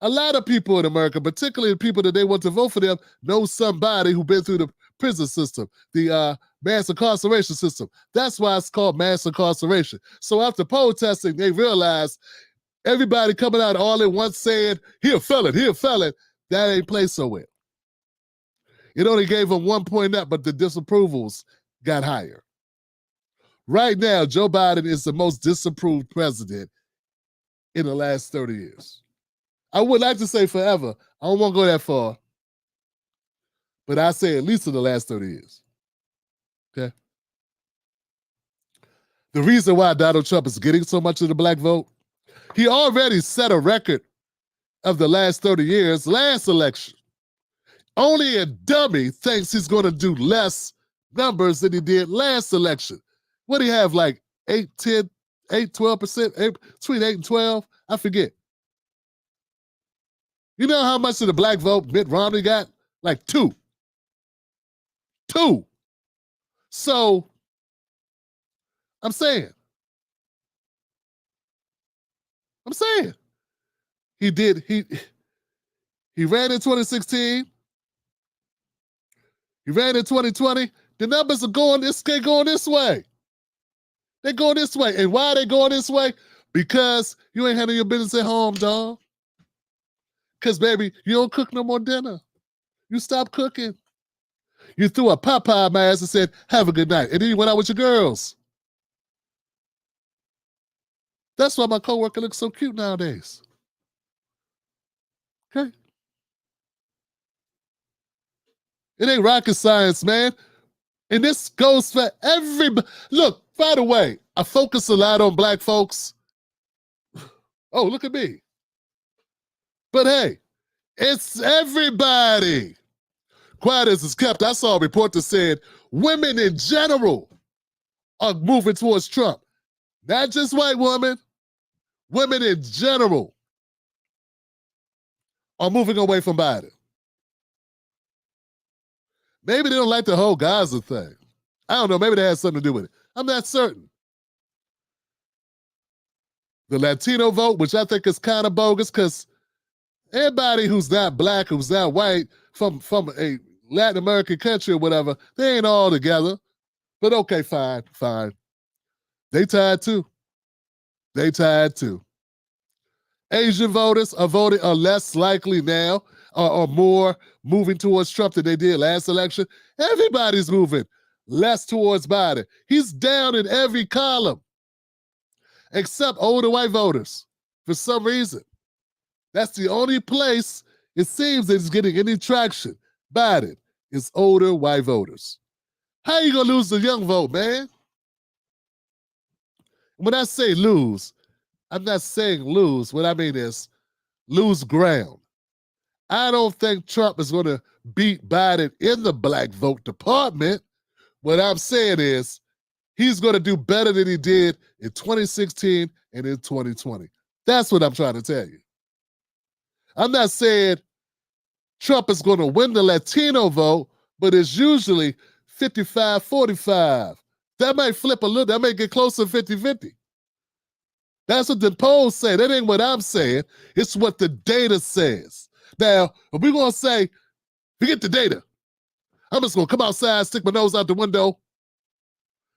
a lot of people in America, particularly the people that they want to vote for them, know somebody who's been through the prison system, the mass incarceration system. That's why it's called mass incarceration. So after protesting, they realized everybody coming out all at once saying, he a felon, that ain't play so well. It only gave them 1 point up, but the disapprovals got higher. Right now, Joe Biden is the most disapproved president in the last 30 years. I would like to say forever. I don't want to go that far. But I say at least in the last 30 years. Okay? The reason why Donald Trump is getting so much of the black vote, he already set a record of the last 30 years, last election. Only a dummy thinks he's going to do less numbers than he did last election. What do you have, like 8, 10, 8, 12%? Between 8 and 12? I forget. You know how much of the black vote Mitt Romney got? Like 2. 2. So, I'm saying. He ran in 2016. He ran in 2020. The numbers are going this way. They're going this way. And why are they going this way? Because you ain't handling your business at home, dog. Because, baby, you don't cook no more dinner. You stopped cooking. You threw a Popeye mask and said, have a good night. And then you went out with your girls. That's why my coworker looks so cute nowadays. Okay? It ain't rocket science, man. And this goes for everybody. Look, by the way, I focus a lot on black folks. Oh, look at me. But hey, it's everybody. Quiet as it's kept, I saw a report that said women in general are moving towards Trump. Not just white women. Women in general are moving away from Biden. Maybe they don't like the whole Gaza thing. I don't know. Maybe that has something to do with it. I'm not certain. The Latino vote, which I think is kind of bogus because everybody who's not black, who's not white, from a Latin American country or whatever, they ain't all together. But okay, fine. They tied too. Asian voters are less likely now or more moving towards Trump than they did last election. Everybody's moving less towards Biden. He's down in every column except older white voters for some reason. That's the only place it seems that he's getting any traction. Biden is older white voters. How you gonna lose the young vote, man? When I say lose, I'm not saying lose. What I mean is lose ground. I don't think Trump is going to beat Biden in the black vote department. What I'm saying is he's going to do better than he did in 2016 and in 2020. That's what I'm trying to tell you. I'm not saying Trump is going to win the Latino vote, but it's usually 55-45. That might flip a little. That may get closer to 50-50. That's what the polls say. That ain't what I'm saying. It's what the data says. Now, if we're going to say, forget the data, I'm just going to come outside, stick my nose out the window,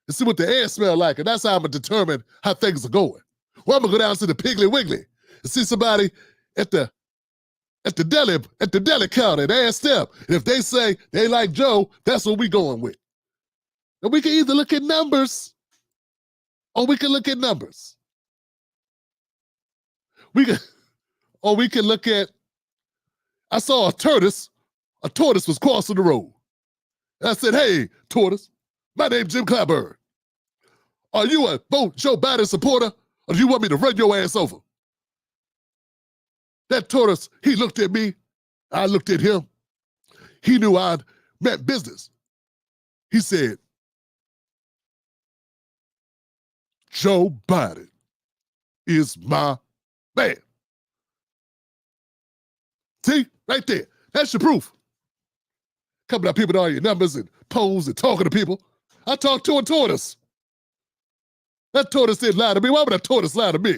and see what the air smells like, and that's how I'm going to determine how things are going. Well, I'm going to go down to the Piggly Wiggly and see somebody at the deli counter and ask them. And if they say they like Joe, that's what we going with. And we can either look at numbers or we can look at numbers. We can look at, I saw a tortoise was crossing the road. And I said, hey, tortoise, my name's Jim Clyburn. Are you a Joe Biden supporter or do you want me to run your ass over? That tortoise, he looked at me, I looked at him. He knew I'd meant business. He said, Joe Biden is my man. See, right there. That's your proof. Coming up people with all your numbers and polls and talking to people. I talked to a tortoise. That tortoise didn't lie to me. Why would a tortoise lie to me?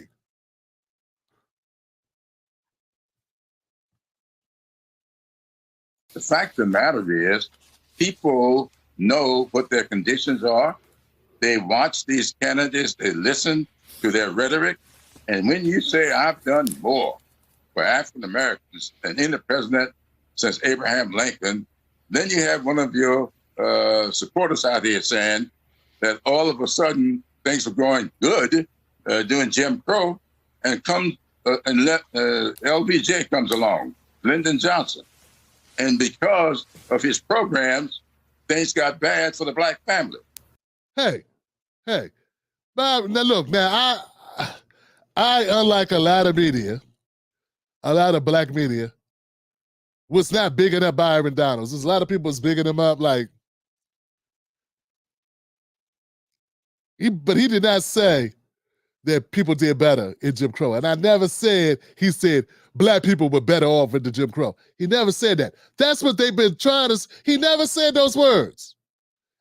The fact of the matter is, people know what their conditions are. They watch these candidates, they listen to their rhetoric. And when you say, I've done more for African Americans than any president since Abraham Lincoln, then you have one of your supporters out here saying that all of a sudden things are going good during Jim Crow, and LBJ comes along, Lyndon Johnson. And because of his programs, things got bad for the black family. Hey, Bob, now look, now I unlike a lot of media, a lot of black media, was not bigging up Byron Donalds. There's a lot of people was bigging him up but he did not say that people did better in Jim Crow. And I never said, he said black people were better off in the Jim Crow. He never said that. That's what they've been trying to, he never said those words.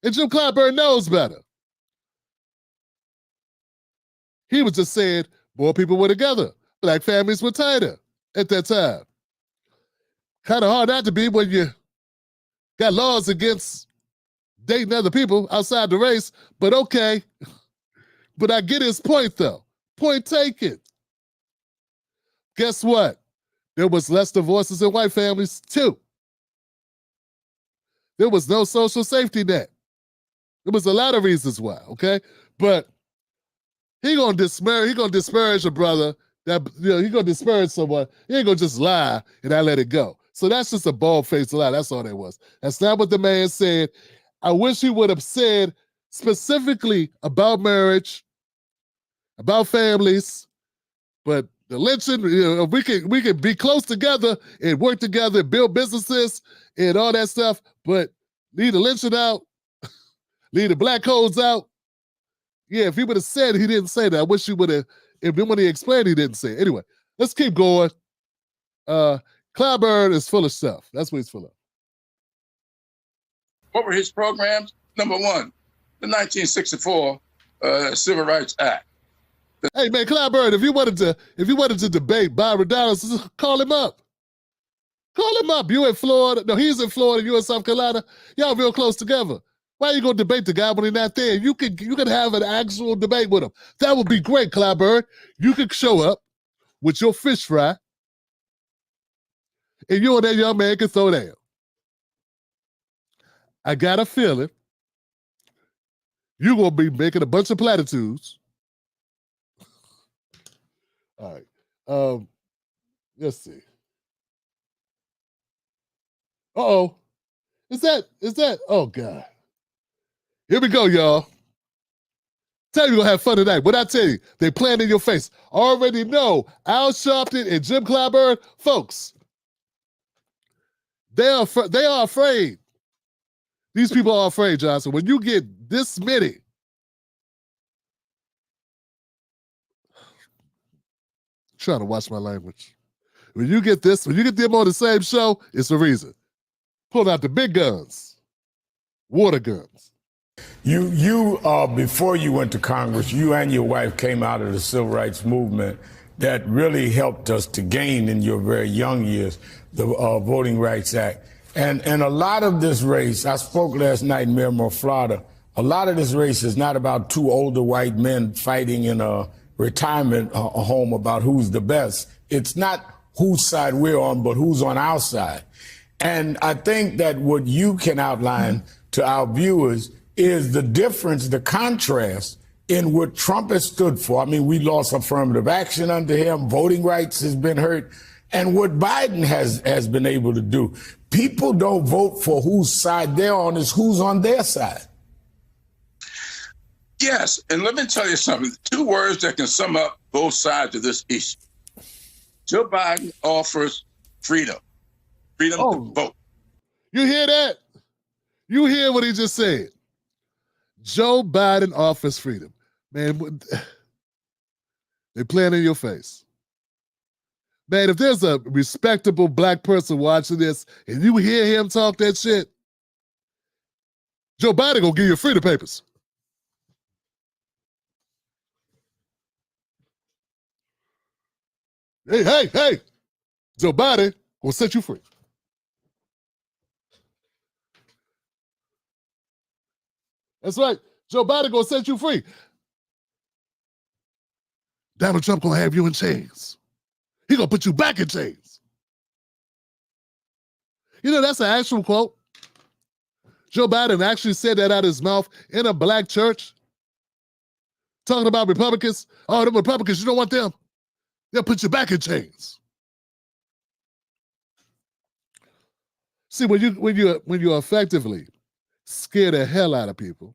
And Jim Clyburn knows better. He was just saying more people were together. Black families were tighter at that time. Kind of hard not to be when you got laws against dating other people outside the race, but okay. But I get his point though. Point taken. Guess what? There was less divorces in white families too. There was no social safety net. There was a lot of reasons why, okay? But he gonna disparage a brother that, he gonna disparage someone. He ain't gonna just lie and I let it go. So that's just a bald-faced lie. That's all that was. That's not what the man said. I wish he would have said specifically about marriage, about families, but the lynching, we can be close together and work together and build businesses and all that stuff, but leave the lynching out, leave the black codes out. Yeah, if he would have said he didn't say that, I wish he would have, when he explained he didn't say it. Anyway, let's keep going. Clyburn is full of stuff. That's what he's full of. What were his programs? Number one, the 1964 Civil Rights Act. Hey man, Clyburn, if you wanted to debate Byron Donalds, just call him up. Call him up. You in Florida? No, he's in Florida. You in South Carolina. Y'all real close together. Why are you gonna debate the guy when he's not there? You could have an actual debate with him. That would be great, Clyburn. You could show up with your fish fry, and you and that young man can throw down. I got a feeling you're gonna be making a bunch of platitudes. All right. Let's see. Uh-oh. Is that, oh God. Here we go, y'all. Tell you we're gonna have fun tonight. What I tell you, they playing in your face. Already know Al Sharpton and Jim Clyburn, folks, they are afraid. These people are afraid, Johnson. When you get this many, trying to watch my language. When you get them on the same show, it's a reason. Pull out the big guns, water guns. You before you went to Congress, you and your wife came out of the civil rights movement that really helped us to gain in your very young years the Voting Rights Act. And a lot of this race, I spoke last night in Miramar, Florida, a lot of this race is not about two older white men fighting in a retirement home about who's the best. It's not whose side we're on, but who's on our side. And I think that what you can outline to our viewers is the difference, the contrast in what Trump has stood for. I mean, we lost affirmative action under him, voting rights has been hurt, and what Biden has been able to do. People don't vote for whose side they're on, it's who's on their side. Yes, and let me tell you something. Two words that can sum up both sides of this issue. Joe Biden offers freedom to vote. You hear that? You hear what he just said? Joe Biden offers freedom. Man, they're playing in your face. Man, if there's a respectable black person watching this and you hear him talk that shit, Joe Biden gonna give you freedom papers. Hey, Joe Biden will set you free. That's right. Joe Biden gonna set you free. Donald Trump gonna have you in chains. He gonna put you back in chains. You know, that's an actual quote. Joe Biden actually said that out of his mouth in a black church. Talking about Republicans. Oh, the Republicans, you don't want them. They'll put you back in chains. See, when you effectively scare the hell out of people,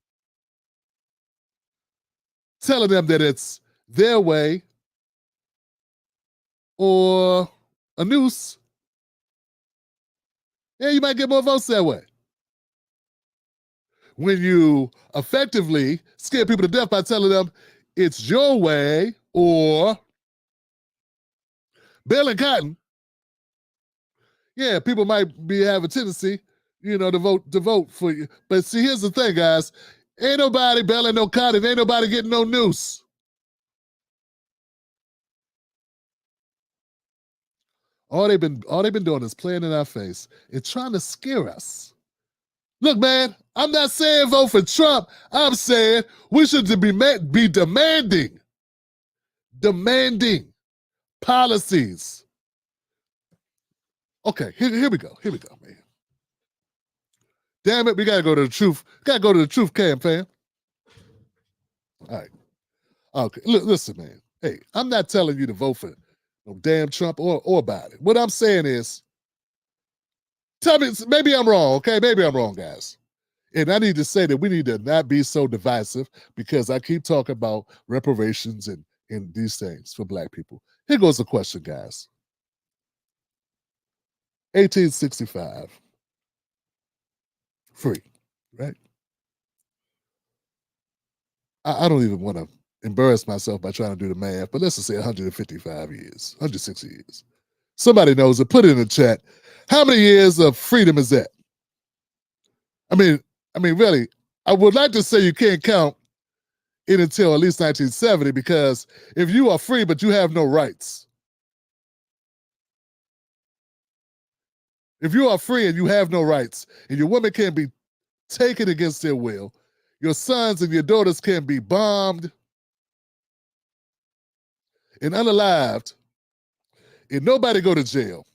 telling them that it's their way or a noose, yeah, you might get more votes that way. When you effectively scare people to death by telling them it's your way or baling cotton, yeah, people might have a tendency, to vote for you. But see, here's the thing, guys. Ain't nobody baling no cotton. Ain't nobody getting no noose. All they've been doing is playing in our face and trying to scare us. Look, man, I'm not saying vote for Trump. I'm saying we should be demanding policies. Okay, here we go, man. Damn it, we gotta go to the truth. Gotta go to the truth campaign. All right. Okay, listen, man. Hey, I'm not telling you to vote for no damn Trump or Biden. What I'm saying is, tell me, maybe I'm wrong, okay? Maybe I'm wrong, guys. And I need to say that we need to not be so divisive because I keep talking about reparations and these things for black people. Here goes the question, guys. 1865. Free, right? I don't even want to embarrass myself by trying to do the math, but let's just say 155 years, 160 years. Somebody knows it. Put it in the chat. How many years of freedom is that? I mean, really, I would like to say you can't count it until at least 1970 because if you are free but you have no rights, if you are free and you have no rights, and your women can't be taken against their will, your sons and your daughters can be bombed and unalived, and nobody go to jail.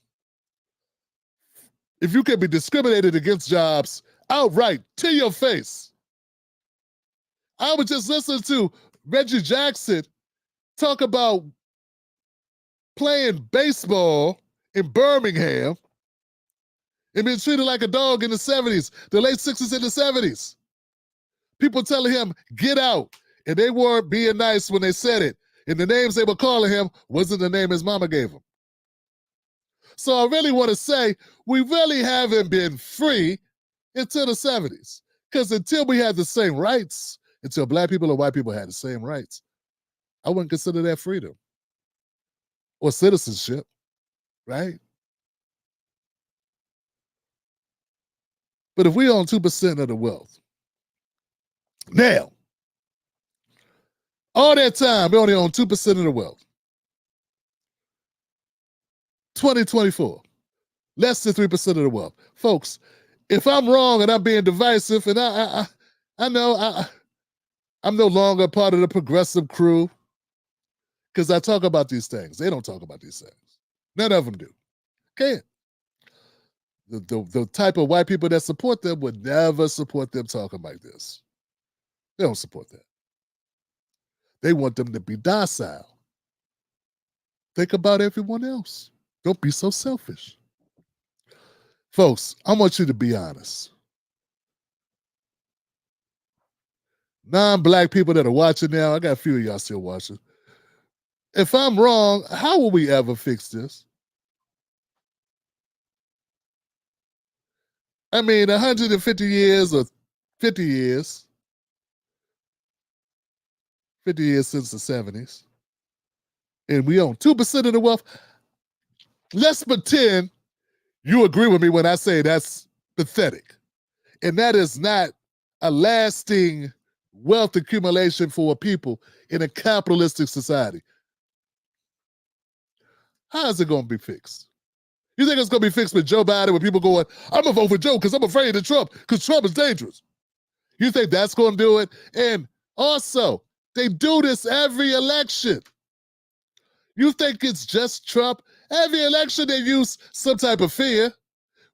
If you can be discriminated against jobs outright to your face. I was just listening to Reggie Jackson talk about playing baseball in Birmingham and being treated like a dog in the 70s, the late 60s and the 70s. People telling him, get out. And they weren't being nice when they said it. And the names they were calling him wasn't the name his mama gave him. So I really want to say, we really haven't been free until the 70s. Because until we had the same rights, until black people and white people had the same rights, I wouldn't consider that freedom or citizenship, right? But if we own 2% of the wealth, now, all that time, we only own 2% of the wealth. 2024, less than 3% of the wealth. Folks, if I'm wrong and I'm being divisive, and I know I'm no longer part of the progressive crew, because I talk about these things. They don't talk about these things. None of them do. Can't. The type of white people that support them would never support them talking like this. They don't support that. They want them to be docile. Think about everyone else. Don't be so selfish. Folks, I want you to be honest. Non-black people that are watching now, I got a few of y'all still watching. If I'm wrong, how will we ever fix this? I mean, 150 years or 50 years. 50 years since the 70s. And we own 2% of the wealth. Let's pretend you agree with me when I say that's pathetic. And that is not a lasting wealth accumulation for a people in a capitalistic society. How is it going to be fixed? You think it's going to be fixed with Joe Biden, with people going, I'm going to vote for Joe because I'm afraid of Trump because Trump is dangerous? You think that's going to do it? And also, they do this every election. You think it's just Trump? Every election they use some type of fear,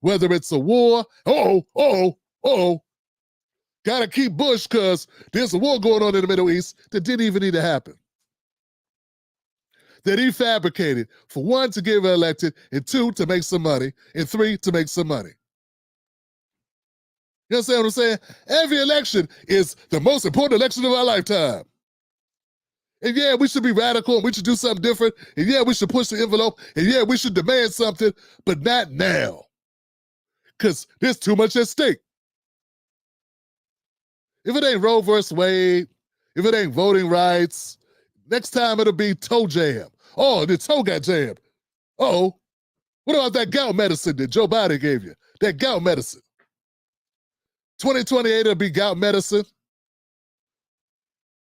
whether it's a war, gotta keep Bush because there's a war going on in the Middle East that didn't even need to happen. That he fabricated for one, to get elected, and two, to make some money, and three, to make some money. You understand what I'm saying? Every election is the most important election of our lifetime. And yeah, we should be radical and we should do something different. And yeah, we should push the envelope. And yeah, we should demand something, but not now. Because there's too much at stake. If it ain't Roe versus Wade, if it ain't voting rights, next time it'll be toe jam. Oh, the toe got jammed. Oh, what about that gout medicine that Joe Biden gave you? That gout medicine. 2028 it'll be gout medicine.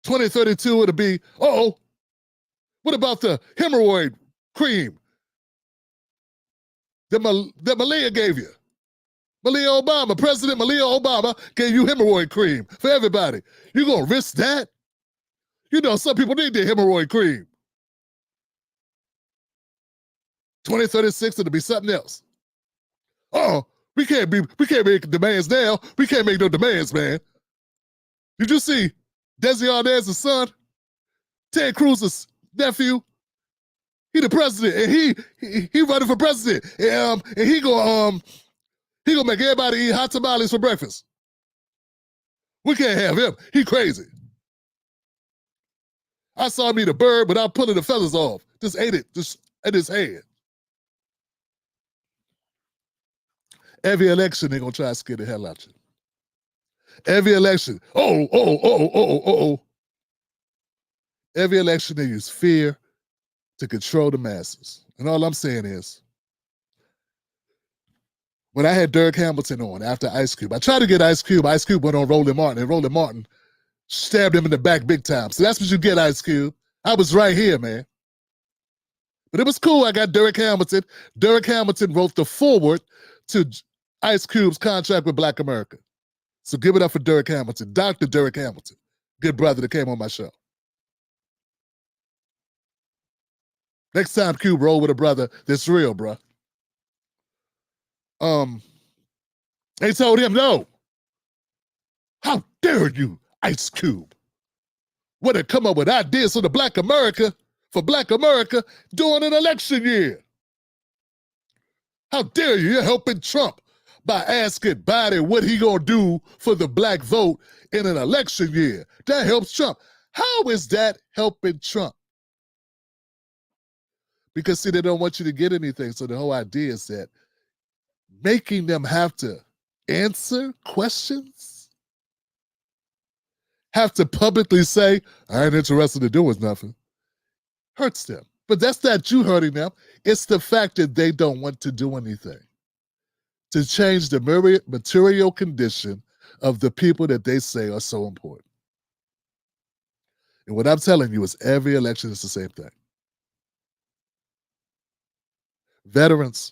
2032 it'll be, what about the hemorrhoid cream that Malia gave you? Malia Obama, President Malia Obama gave you hemorrhoid cream for everybody. You gonna risk that? You know, some people need their hemorrhoid cream. 2036 it'll be something else. We can't make demands now. We can't make no demands, man. Did you see Desi Arnaz's son, Ted Cruz's nephew? He the president, and he running for president, and he gonna make everybody eat hot tamales for breakfast. We can't have him. He crazy. I saw him eat a bird without pulling the feathers off. Just ate it, just at his hand. Every election, they're gonna try to scare the hell out you. Every election, Every election, they use fear to control the masses. And all I'm saying is, when I had Dirk Hamilton on after Ice Cube, I tried to get Ice Cube. Ice Cube went on Roland Martin, and Roland Martin stabbed him in the back big time. So that's what you get, Ice Cube. I was right here, man. But it was cool. I got Dirk Hamilton. Dirk Hamilton wrote the foreword to Ice Cube's contract with Black America. So give it up for Dirk Hamilton, Dr. Dirk Hamilton, good brother that came on my show. Next time Cube roll with a brother that's real, bro. They told him no. How dare you, Ice Cube? Want to come up with ideas for Black America during an election year? How dare you? You're helping Trump by asking Biden what he gonna do for the black vote in an election year. That helps Trump. How is that helping Trump? Because see, they don't want you to get anything. So the whole idea is that making them have to answer questions, have to publicly say, I ain't interested in doing nothing, hurts them. But that's not you hurting them. It's the fact that they don't want to do anything to change the material condition of the people that they say are so important. And what I'm telling you is every election is the same thing. Veterans,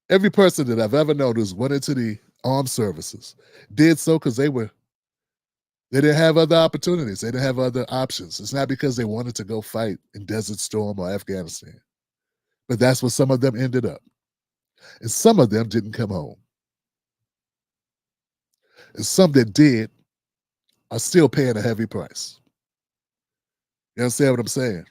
every person that I've ever known who's went into the armed services did so because they didn't have other opportunities. They didn't have other options. It's not because they wanted to go fight in Desert Storm or Afghanistan. But that's where some of them ended up. And some of them didn't come home. And some that did are still paying a heavy price. You understand what I'm saying?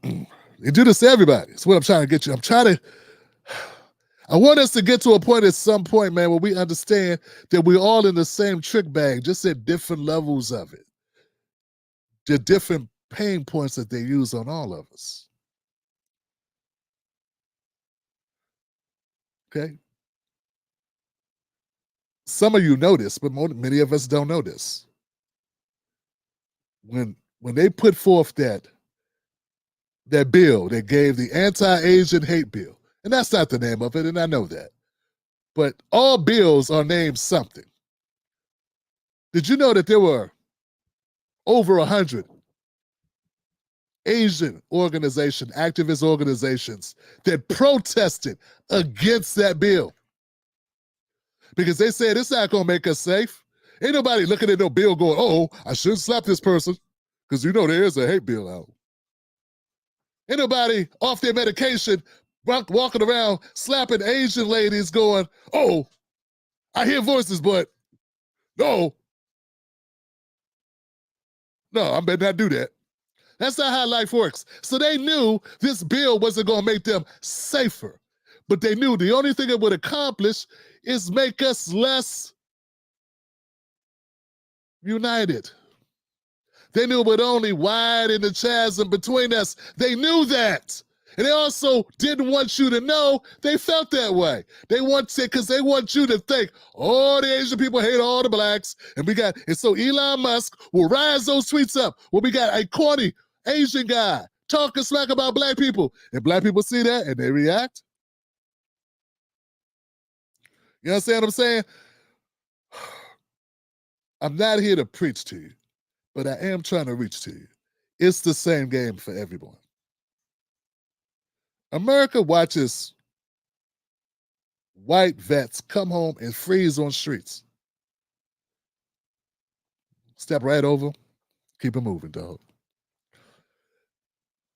You do this to everybody. That's what I'm trying to get you. I want us to get to a point at some point, man, where we understand that we're all in the same trick bag, just at different levels of it. The different pain points that they use on all of us. Okay? Some of you know this, but many of us don't know this. When they put forth that bill that gave the anti-Asian hate bill, and that's not the name of it, and I know that, but all bills are named something. Did you know that there were over 100 Asian activist organizations that protested against that bill? Because they said it's not going to make us safe. Ain't nobody looking at no bill going, oh, I shouldn't slap this person, because you know there is a hate bill out. Ain't nobody off their medication walking around slapping Asian ladies going, oh, I hear voices, but no, I better not do that. That's not how life works. So they knew this bill wasn't going to make them safer, but they knew the only thing it would accomplish is make us less united. They knew it would only widen the chasm between us. They knew that. And they also didn't want you to know they felt that way. They want to, because they want you to think, oh, the Asian people hate all the blacks. And so Elon Musk will rise those tweets up. Well, we got a corny Asian guy talking smack about black people. And black people see that and they react. You understand what I'm saying? I'm not here to preach to you, but I am trying to reach to you. It's the same game for everyone. America watches white vets come home and freeze on streets. Step right over, keep it moving, dog.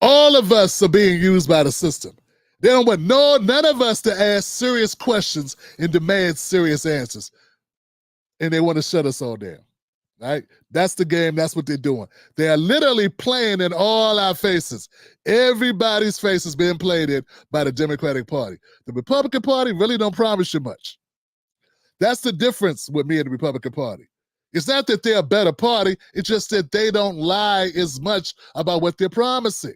All of us are being used by the system. They don't want none of us to ask serious questions and demand serious answers. And they want to shut us all down. Right? That's the game. That's what they're doing. They are literally playing in all our faces. Everybody's face is being played in by the Democratic Party. The Republican Party really don't promise you much. That's the difference with me and the Republican Party. It's not that they're a better party. It's just that they don't lie as much about what they're promising.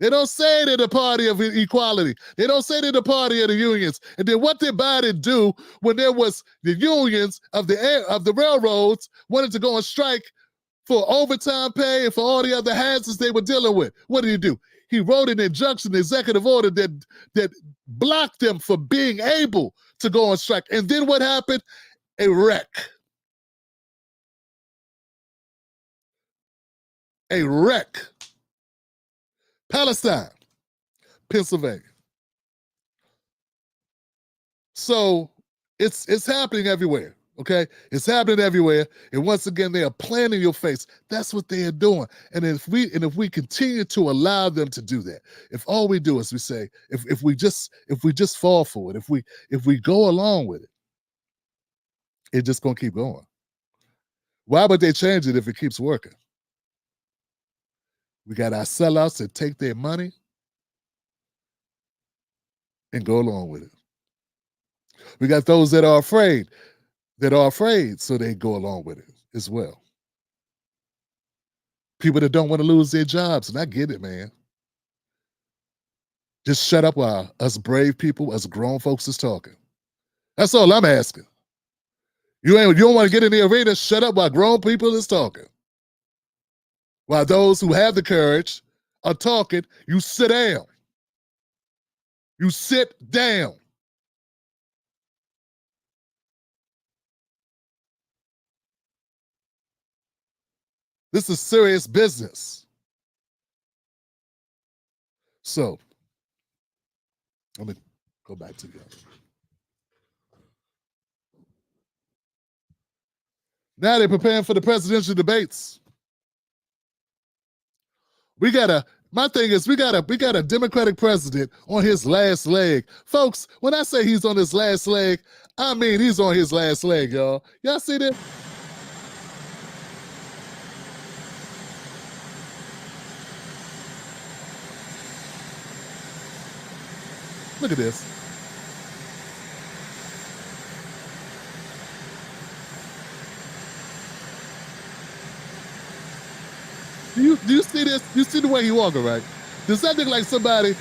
They don't say they're the party of equality. They don't say they're the party of the unions. And then what did Biden do when there was the unions of the railroads wanted to go on strike for overtime pay and for all the other hazards they were dealing with? What did he do? He wrote an injunction, executive order that blocked them from being able to go on strike. And then what happened? A wreck. A wreck. Palestine, Pennsylvania. So it's happening everywhere, okay? It's happening everywhere. And once again, they are playing in your face. That's what they are doing. And if we continue to allow them to do that, if all we do is we say, if we just fall for it, if we go along with it, it's just gonna keep going. Why would they change it if it keeps working? We got our sellouts that take their money and go along with it. We got those that are afraid, so they go along with it as well. People that don't want to lose their jobs, and I get it, man. Just shut up while us brave people, us grown folks is talking. That's all I'm asking. You don't want to get in the arena, shut up while grown people is talking. While those who have the courage are talking, you sit down. You sit down. This is serious business. So, let me go back to the other. Now they're preparing for the presidential debates. We gotta My thing is we got a Democratic president on his last leg. Folks, when I say he's on his last leg, I mean he's on his last leg, y'all. Y'all see this? Look at this. Do you see this? You see the way he walking, right? Does that look like somebody?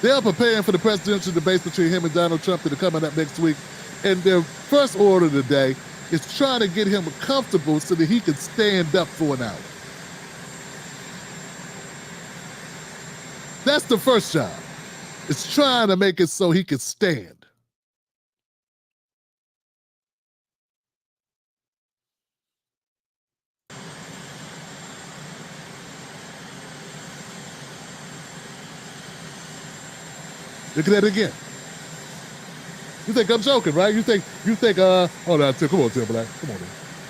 They're preparing for the presidential debates between him and Donald Trump that are coming up next week. And their first order today is trying to get him comfortable so that he can stand up for an hour. That's the first job. It's trying to make it so he can stand. Look at that again. You think I'm joking, right? You think, oh no, come on, Timberlake. Come on, man.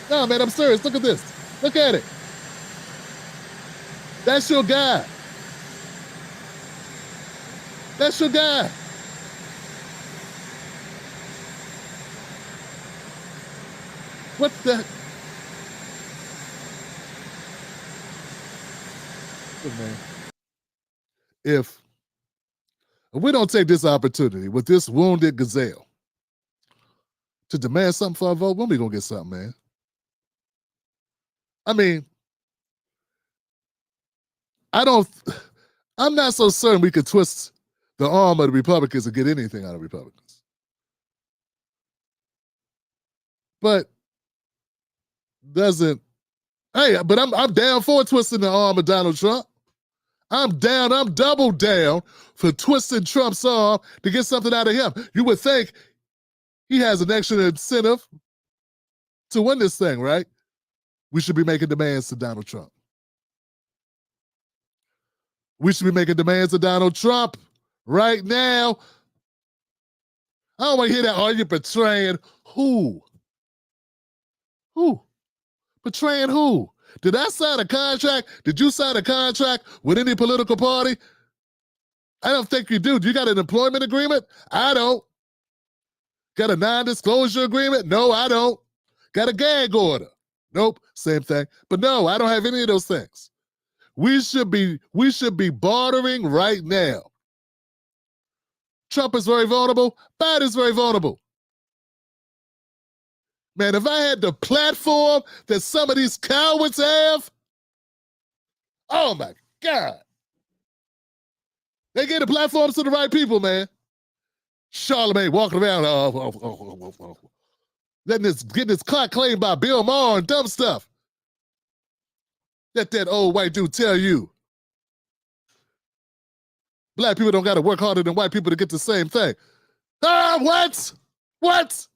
No, man, I'm serious. Look at this. Look at it. That's your guy. That's your guy. What the? Look, man. If we don't take this opportunity with this wounded gazelle to demand something for our vote, when we gonna get something, man? I mean, I'm not so certain we could twist the arm of the Republicans and get anything out of Republicans. But but I'm down for twisting the arm of Donald Trump. I'm double down for twisting Trump's arm to get something out of him. You would think he has an extra incentive to win this thing, right? We should be making demands to Donald Trump. We should be making demands to Donald Trump right now. I don't want to hear that, are you betraying who? Who? Betraying who? Did I sign a contract? Did you sign a contract with any political party? I don't think you do. Do you got an employment agreement? I don't. Got a non-disclosure agreement? No, I don't. Got a gag order? Nope, same thing. But no, I don't have any of those things. We should be bartering right now. Trump is very vulnerable. Biden's very vulnerable. Man, if I had the platform that some of these cowards have, oh my God. They get the platforms to the right people, man. Charlemagne walking around, getting his clock claimed by Bill Maher and dumb stuff. Let that old white dude tell you. Black people don't got to work harder than white people to get the same thing. What? What?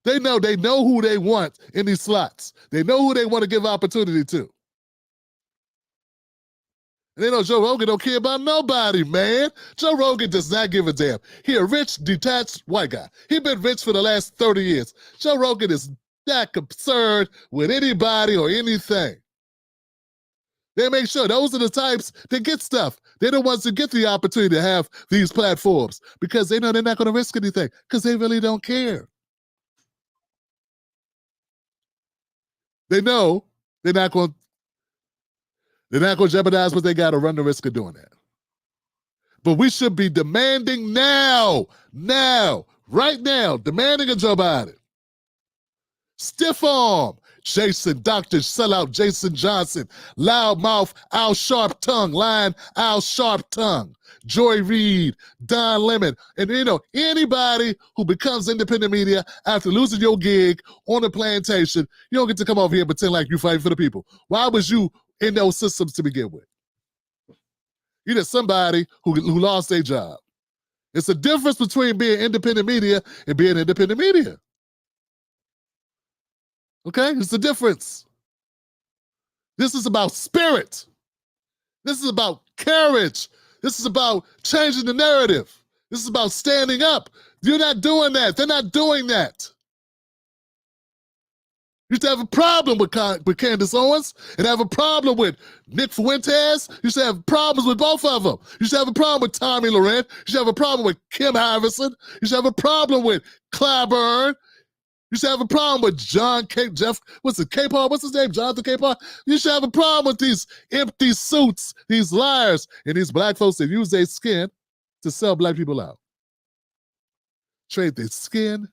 They know who they want in these slots. They know who they want to give opportunity to. And they know Joe Rogan don't care about nobody, man. Joe Rogan does not give a damn. He a rich, detached white guy. He been rich for the last 30 years. Joe Rogan is not concerned with anybody or anything. They make sure those are the types that get stuff. They're the ones that get the opportunity to have these platforms because they know they're not going to risk anything because they really don't care. They know they're not going to jeopardize what they got to run the risk of doing that. But we should be demanding now, right now, demanding of Joe Biden. Stiff arm, Dr. Sellout Jason Johnson, loudmouth, Al Sharp Tongue, Lion, Al Sharp Tongue, Joy Reid, Don Lemon, and anybody who becomes independent media after losing your gig on the plantation, you don't get to come over here and pretend like you fighting for the people. Why was you in those systems to begin with? You're just somebody who lost their job. It's a difference between being independent media and being independent media. Okay? It's the difference. This is about spirit. This is about courage. This is about changing the narrative. This is about standing up. You're not doing that. They're not doing that. You used to have a problem with Candace Owens and have a problem with Nick Fuentes. You used to have problems with both of them. You used to have a problem with Tommy Laurent. You used to have a problem with Kim Iverson. You used to have a problem with Clyburn. You used to have a problem with K-Paul? What's his name? Jonathan K-Paul? You should have a problem with these empty suits, these liars, and these black folks that use their skin to sell black people out. Trade their skin.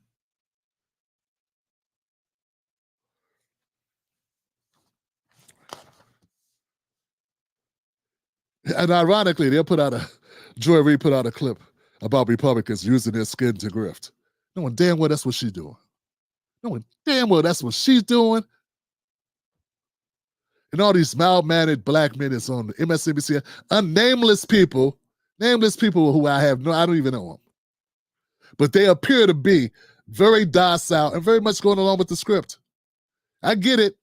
And ironically, Joy Reid put out a clip about Republicans using their skin to grift. Knowing damn well that's what she's doing. Knowing damn well that's what she's doing. And all these mild-mannered black men is on the MSNBC, nameless people who I don't even know them. But they appear to be very docile and very much going along with the script. I get it.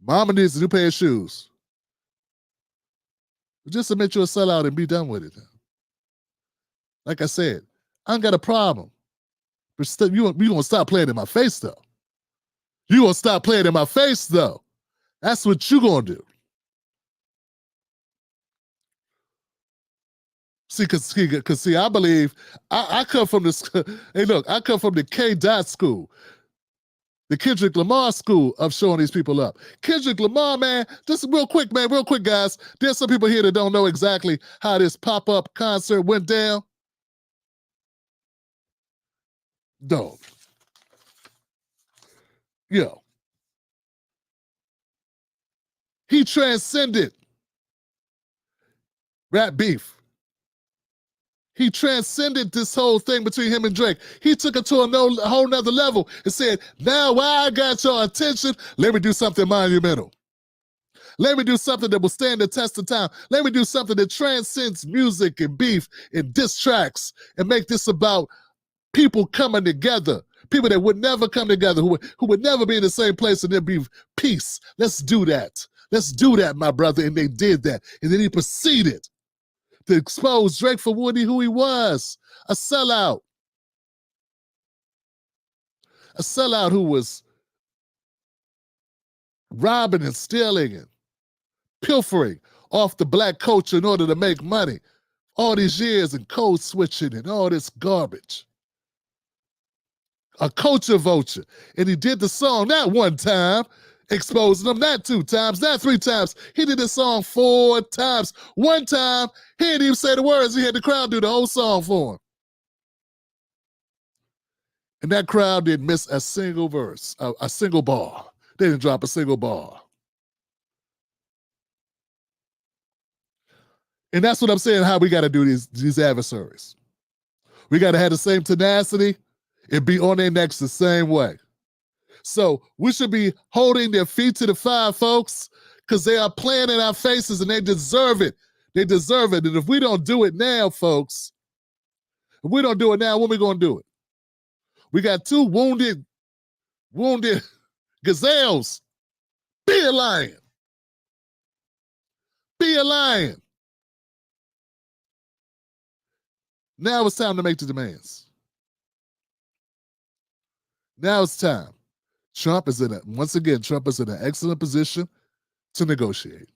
Mama needs a new pair of shoes. Just admit you're a sellout and be done with it. Like I said, I ain't got a problem. But you gonna stop playing in my face, though. You gonna stop playing in my face, though. That's what you gonna do. See, I believe I come from this. Hey, look, I come from the K-Dot school. The Kendrick Lamar school of showing these people up. Kendrick Lamar, man, just real quick, guys. There's some people here that don't know exactly how this pop-up concert went down. Dog. Yo. He transcended rap beef. He transcended this whole thing between him and Drake. He took it to a whole nother level and said, now while I got your attention, let me do something monumental. Let me do something that will stand the test of time. Let me do something that transcends music and beef and diss tracks and make this about people coming together. People that would never come together, who would never be in the same place, and there'd be peace. Let's do that. Let's do that, my brother. And they did that. And then he proceeded to expose Drake for who he was, a sellout. A sellout who was robbing and stealing and pilfering off the black culture in order to make money. All these years and code switching and all this garbage. A culture vulture. And he did the song not one time, exposing them, not 2 times, not 3 times. He did the song 4 times. One time, he didn't even say the words. He had the crowd do the whole song for him. And that crowd didn't miss a single verse, a single bar. They didn't drop a single bar. And that's what I'm saying, how we got to do these adversaries. We got to have the same tenacity and be on their necks the same way. So we should be holding their feet to the fire, folks, because they are playing in our faces and they deserve it. They deserve it. And if we don't do it now, folks, if we don't do it now, when are we going to do it? We got 2 wounded gazelles. Be a lion. Be a lion. Now it's time to make the demands. Now it's time. Trump is in an excellent position to negotiate.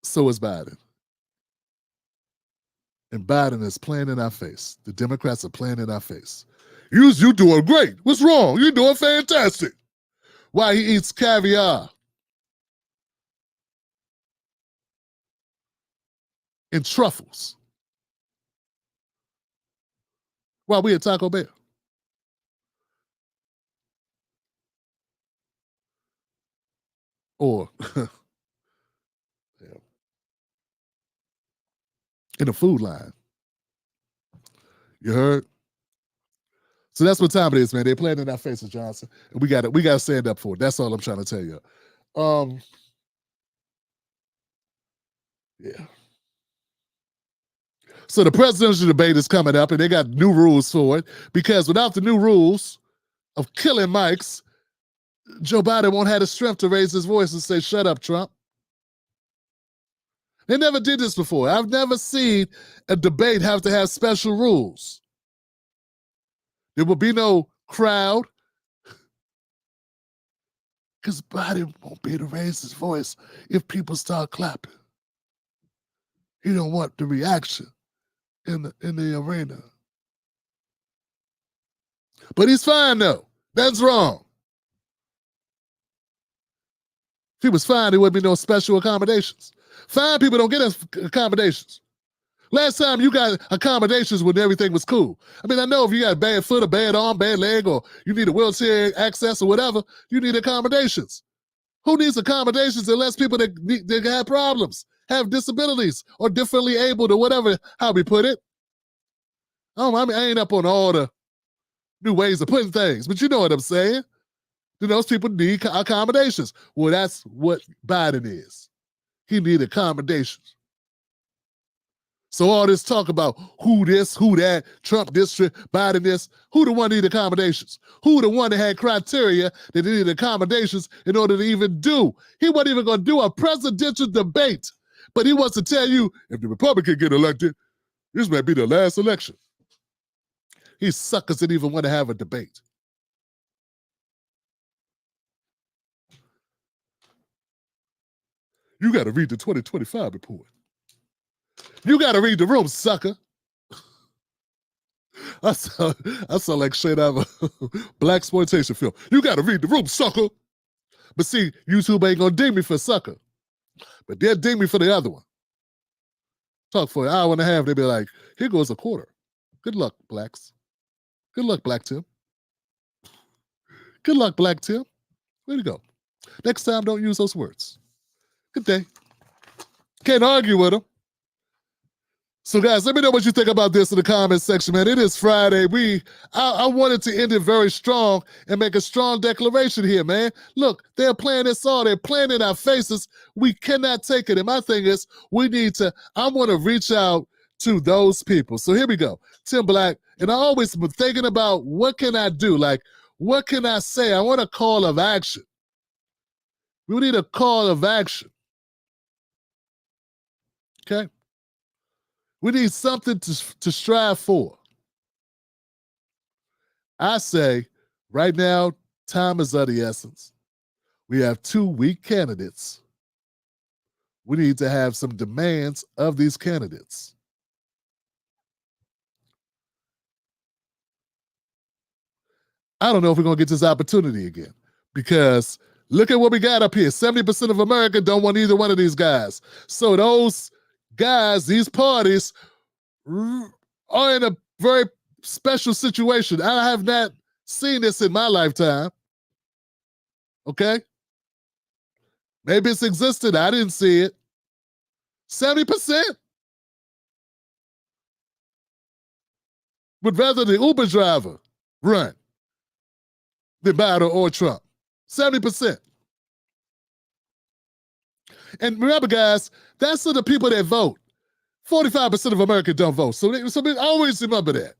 So is Biden. And Biden is playing in our face. The Democrats are playing in our face. You doing great. What's wrong? You're doing fantastic. While he eats caviar and truffles. While we at Taco Bell. Or in a food line. You heard? So that's what time it is, man. They're playing in our faces, Johnson. And we gotta stand up for it. That's all I'm trying to tell you. Yeah. So the presidential debate is coming up, and they got new rules for it, because without the new rules of killing mics, Joe Biden won't have the strength to raise his voice and say, shut up, Trump. They never did this before. I've never seen a debate have to have special rules. There will be no crowd. Because Biden won't be able to raise his voice if people start clapping. He don't want the reaction in the arena. But he's fine though. That's wrong. If he was fine, there wouldn't be no special accommodations. Fine people don't get accommodations. Last time you got accommodations when everything was cool. I mean, I know if you got a bad foot, a bad arm, bad leg, or you need a wheelchair access or whatever, you need accommodations. Who needs accommodations unless people that have problems, have disabilities, or differently abled, or whatever, how we put it? Oh, I mean, I ain't up on all the new ways of putting things, but you know what I'm saying. Then those people need accommodations. Well, that's what Biden is. He need accommodations. So all this talk about who this, who that, Trump this, Biden this, who the one need accommodations? Who the one that had criteria that they needed accommodations in order to even do? He wasn't even going to do a presidential debate, but he wants to tell you, if the Republican get elected, this might be the last election. These suckers didn't even want to have a debate. You got to read the 2025 report. You got to read the room, sucker. I sound like straight out of a black exploitation film. You got to read the room, sucker. But see, YouTube ain't going to ding me for sucker. But they'll ding me for the other one. Talk for an hour and a half. They'll be like, here goes a quarter. Good luck, blacks. Good luck, Black Tim. Good luck, Black Tim. Way to go. Next time, don't use those words. Good day. Can't argue with them. So, guys, let me know what you think about this in the comments section, man. It is Friday. I wanted to end it very strong and make a strong declaration here, man. Look, they're playing this all. They're playing in our faces. We cannot take it. And my thing is, I want to reach out to those people. So here we go. Tim Black. And I always been thinking about what can I do? Like, what can I say? I want a call of action. We need a call of action. Okay? We need something to strive for. I say, right now, time is of the essence. We have 2 weak candidates. We need to have some demands of these candidates. I don't know if we're going to get this opportunity again because look at what we got up here. 70% of America don't want either one of these guys. So those guys, these parties are in a very special situation. I have not seen this in my lifetime. Okay? Maybe it's existed. I didn't see it. 70% would rather the Uber driver run than Biden or Trump. 70%. And remember, guys, that's for the people that vote. 45% of America don't vote. So always remember that.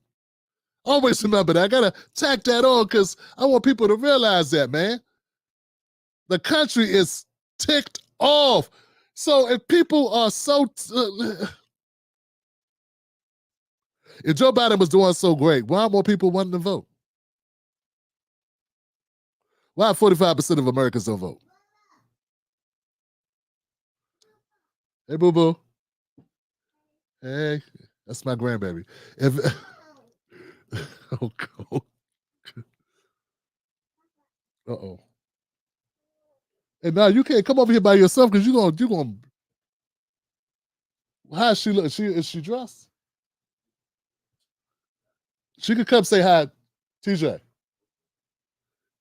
Always remember that. I got to tack that on because I want people to realize that, man. The country is ticked off. So if people are so... if Joe Biden was doing so great, why more people wanting to vote? Why 45% of Americans don't vote? Hey, boo-boo. Hey, that's my grandbaby. Oh, God. Uh-oh. And now you can't come over here by yourself because you're gonna. How she look? Is she dressed? She could come say hi, TJ.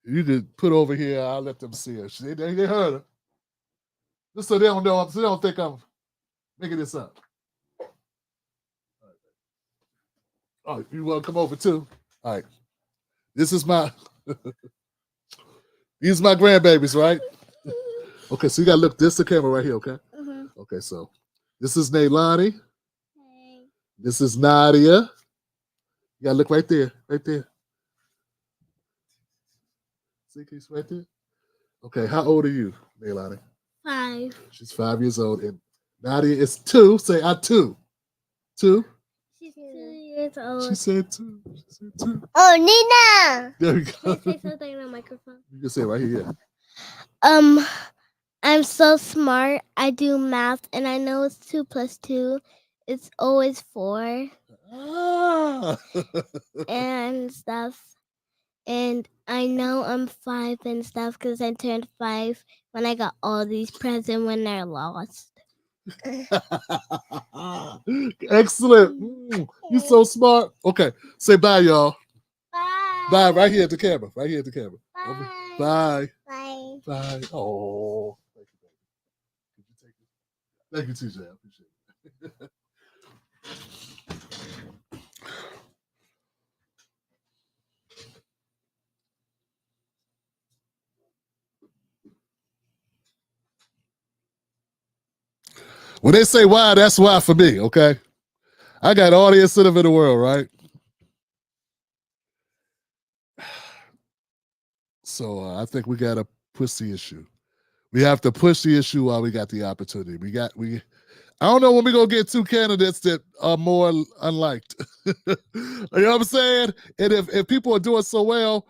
You could put over here. I'll let them see her. They heard her. Just so they don't know. So they don't think I'm making this up. All right, you want to come over too? All right. This is my. These are my grandbabies, right? Okay, so you gotta look. This is the camera right here. Okay. Mm-hmm. Okay, so this is Nailani. Hey. This is Nadia. You gotta look right there, right there. See, Keith, right there. Okay, how old are you, Nailani? 5. She's 5 years old, and Nadia is 2. Say, I 2. 2. She's 2 years It's always. She said two. She said two. Oh, Nina! There we Can go. I say something on the microphone? You can say it right here. Yeah. I'm so smart. I do math, and I know it's 2 plus 2. It's always 4 Ah. and stuff. And I know I'm 5 and stuff because I turned 5 when I got all these presents when they're lost. Excellent. You so smart. Okay. Say bye, y'all. Bye. Bye. Right here at the camera. Right here at the camera. Bye. Bye. Bye. Bye. Oh. Thank you, baby. Could you take it? Thank you, TJ. I appreciate it. When they say why, that's why for me, okay? I got all the incentive in the world, right? So I think we got to push the issue. We have to push the issue while we got the opportunity. I don't know when we're going to get 2 candidates that are more unliked. You know what I'm saying? And if people are doing so well,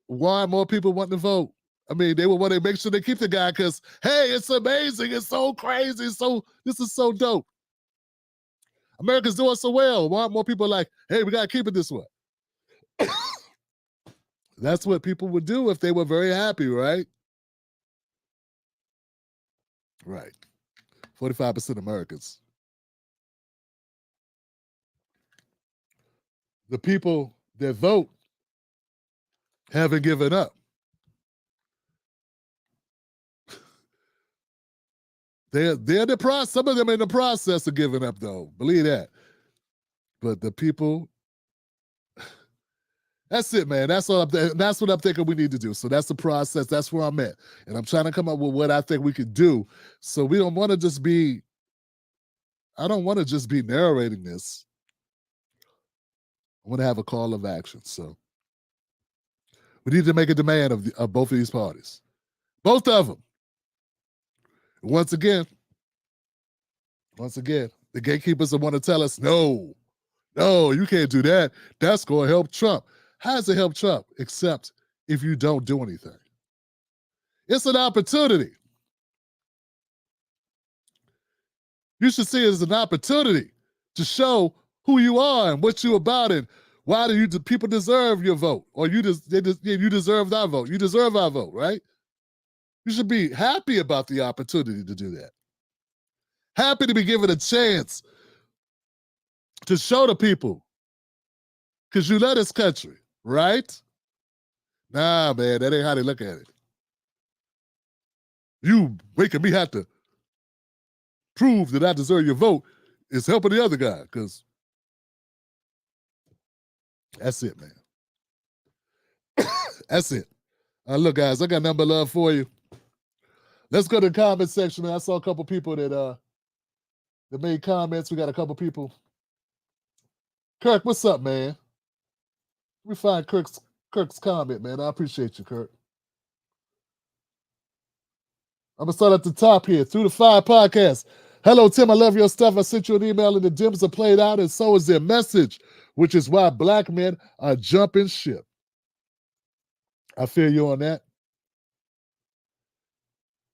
why more people want to vote? I mean, they will want to make sure they keep the guy because, hey, it's amazing. It's so crazy. This is so dope. America's doing so well. Why more people are like, hey, we got to keep it this way? That's what people would do if they were very happy, right? Right. 45% Americans. The people that vote haven't given up. They're the process. Some of them in the process of giving up, though. Believe that. But the people, that's it, man. That's what I'm thinking we need to do. So that's the process. That's where I'm at. And I'm trying to come up with what I think we could do. So we don't want to just be, I don't want to just be narrating this. I want to have a call of action. So we need to make a demand of both of these parties. Both of them. Once again, the gatekeepers want to tell us, no, you can't do that. That's going to help Trump. How does it help Trump? Except if you don't do anything. It's an opportunity. You should see it as an opportunity to show who you are and what you're about and why do people deserve your vote? Or you deserve our vote. You deserve our vote, right? You should be happy about the opportunity to do that. Happy to be given a chance to show the people. Because you love this country, right? Nah, man, that ain't how they look at it. You making me have to prove that I deserve your vote is helping the other guy, because that's it, man. That's it. Look, guys, I got nothing but love for you. Let's go to the comment section, man. I saw a couple people that made comments. We got a couple people. Kirk, what's up, man? Let me find Kirk's comment, man. I appreciate you, Kirk. I'm going to start at the top here. Through the Fire Podcast. Hello, Tim. I love your stuff. I sent you an email and the dims are played out, and so is their message, which is why black men are jumping ship. I feel you on that.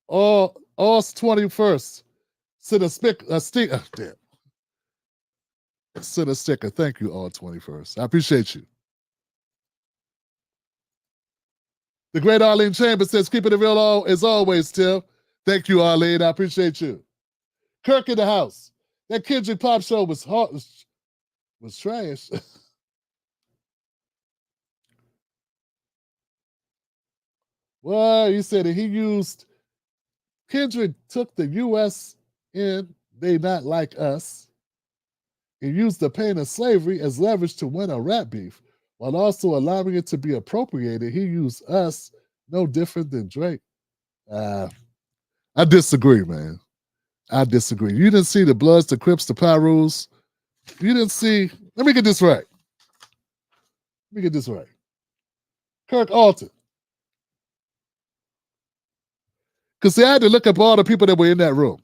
All 21st. Send a sticker. Damn. Send a sticker. Thank you, all 21st. I appreciate you. The great Arlene Chambers says, keeping it real as always, Tim. Thank you, Arlene. I appreciate you. Kirk in the house. That Kendrick Pop show was trash. Well, you said that Kendrick took the U.S. in They Not Like Us and used the pain of slavery as leverage to win a rap beef, while also allowing it to be appropriated. He used us no different than Drake. I disagree, man. I disagree. You didn't see the Bloods, the Crips, the Pyrus. You didn't see. Let me get this right. Kirk Alton. Because I had to look up all the people that were in that room.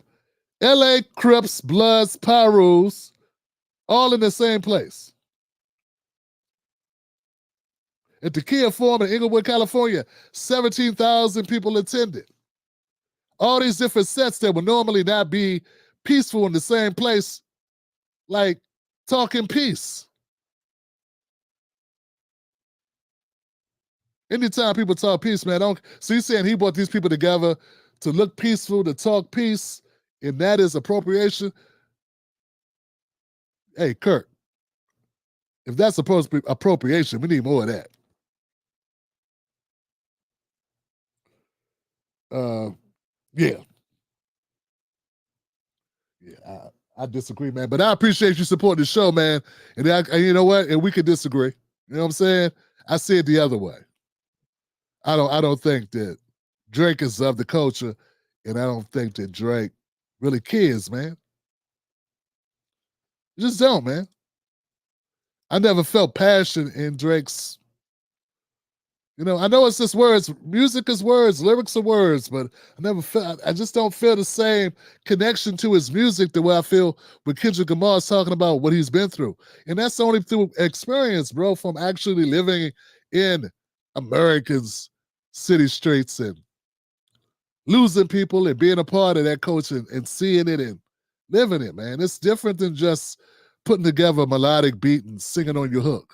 LA, Crips, Bloods, Pyrus, all in the same place. At the Kia Forum in Inglewood, California, 17,000 people attended. All these different sets that would normally not be peaceful in the same place, like talking peace. Anytime people talk peace, man, so he's saying he brought these people together to look peaceful, to talk peace, and that is appropriation. Hey, Kurt, if that's supposed to be appropriation, we need more of that. Yeah. I disagree, man. But I appreciate you supporting the show, man. And you know what? And we could disagree. You know what I'm saying? I see it the other way. I don't think that Drake is of the culture, and I don't think that Drake really cares, man. You just don't, man. I never felt passion in Drake's. You know, I know it's just words. Music is words. Lyrics are words. But I just don't feel the same connection to his music the way I feel when Kendrick Lamar is talking about what he's been through. And that's only through experience, bro, from actually living in America's city streets and losing people and being a part of that culture and seeing it and living it, man. It's different than just putting together a melodic beat and singing on your hook.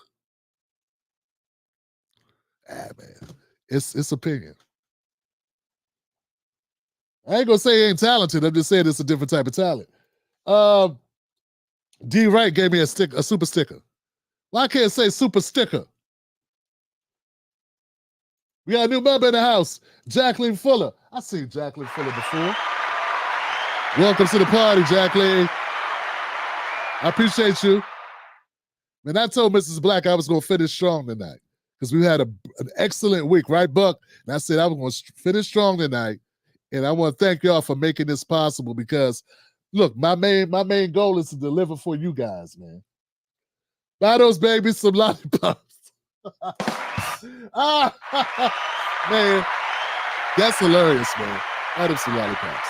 Man, it's opinion. I ain't gonna say he ain't talented. I'm just saying it's a different type of talent. D Wright gave me a super sticker. Why can't I say super sticker? We got a new member in the house, Jacqueline Fuller. I've seen Jacqueline Fuller before. Welcome to the party, Jacqueline. I appreciate you. Man, I told Mrs. Black I was gonna finish strong tonight. Because we had an excellent week, right, Buck? And I said I was going to finish strong tonight, and I want to thank y'all for making this possible. Because, look, my main goal is to deliver for you guys, man. Buy those babies some lollipops. Man, that's hilarious, man. Buy them some lollipops.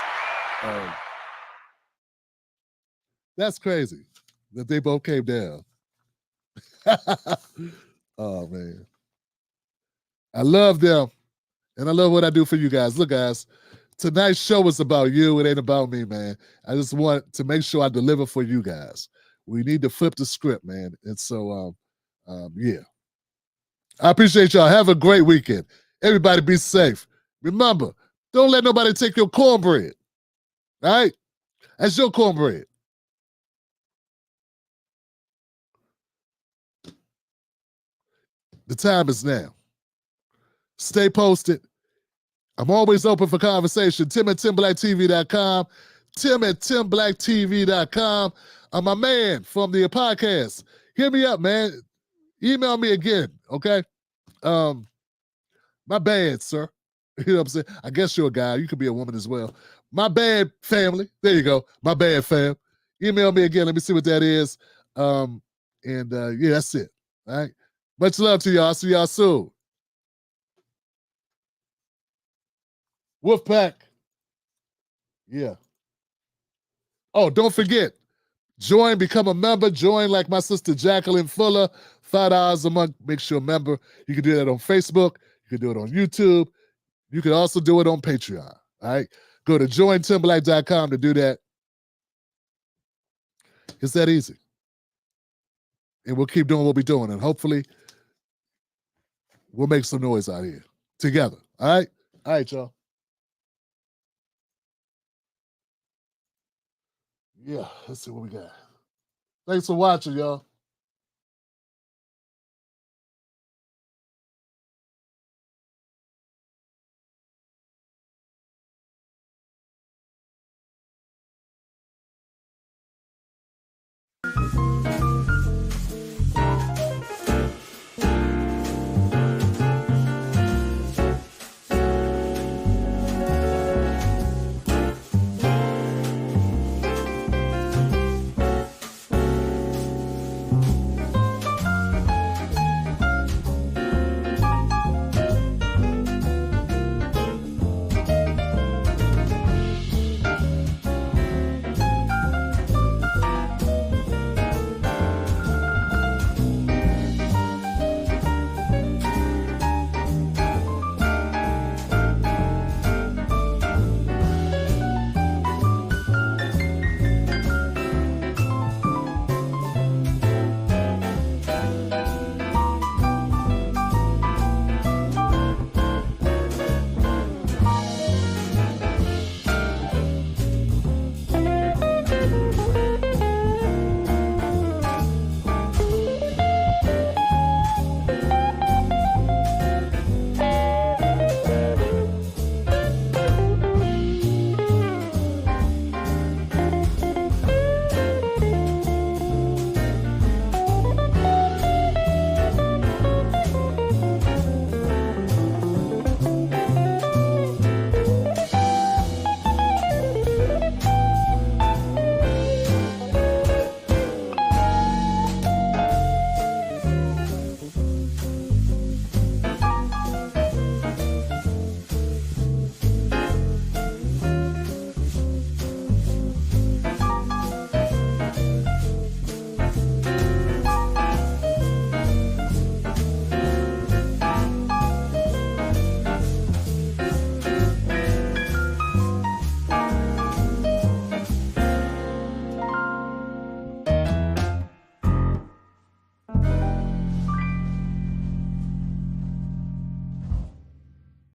That's crazy that they both came down. Oh man. I love them, and I love what I do for you guys. Look, guys, tonight's show is about you. It ain't about me, man. I just want to make sure I deliver for you guys. We need to flip the script, man. And so, yeah. I appreciate y'all. Have a great weekend. Everybody be safe. Remember, don't let nobody take your cornbread. All right? That's your cornbread. The time is now. Stay posted. I'm always open for conversation. Tim at TimBlackTV.com. Tim at TimBlackTV.com. I'm my man from the podcast. Hit me up, man. Email me again, okay? My bad, sir. You know what I'm saying? I guess you're a guy. You could be a woman as well. My bad, family. There you go. My bad, fam. Email me again. Let me see what that is. Yeah, that's it. All right? Much love to y'all. See y'all soon. Wolfpack. Yeah. Oh, don't forget. Join, become a member. Join like my sister Jacqueline Fuller. $5 a month makes you a member. You can do that on Facebook. You can do it on YouTube. You can also do it on Patreon. All right. Go to jointimblack.com to do that. It's that easy. And we'll keep doing what we're doing. And hopefully we'll make some noise out here together. All right. All right, y'all. Yeah, let's see what we got. Thanks for watching, y'all.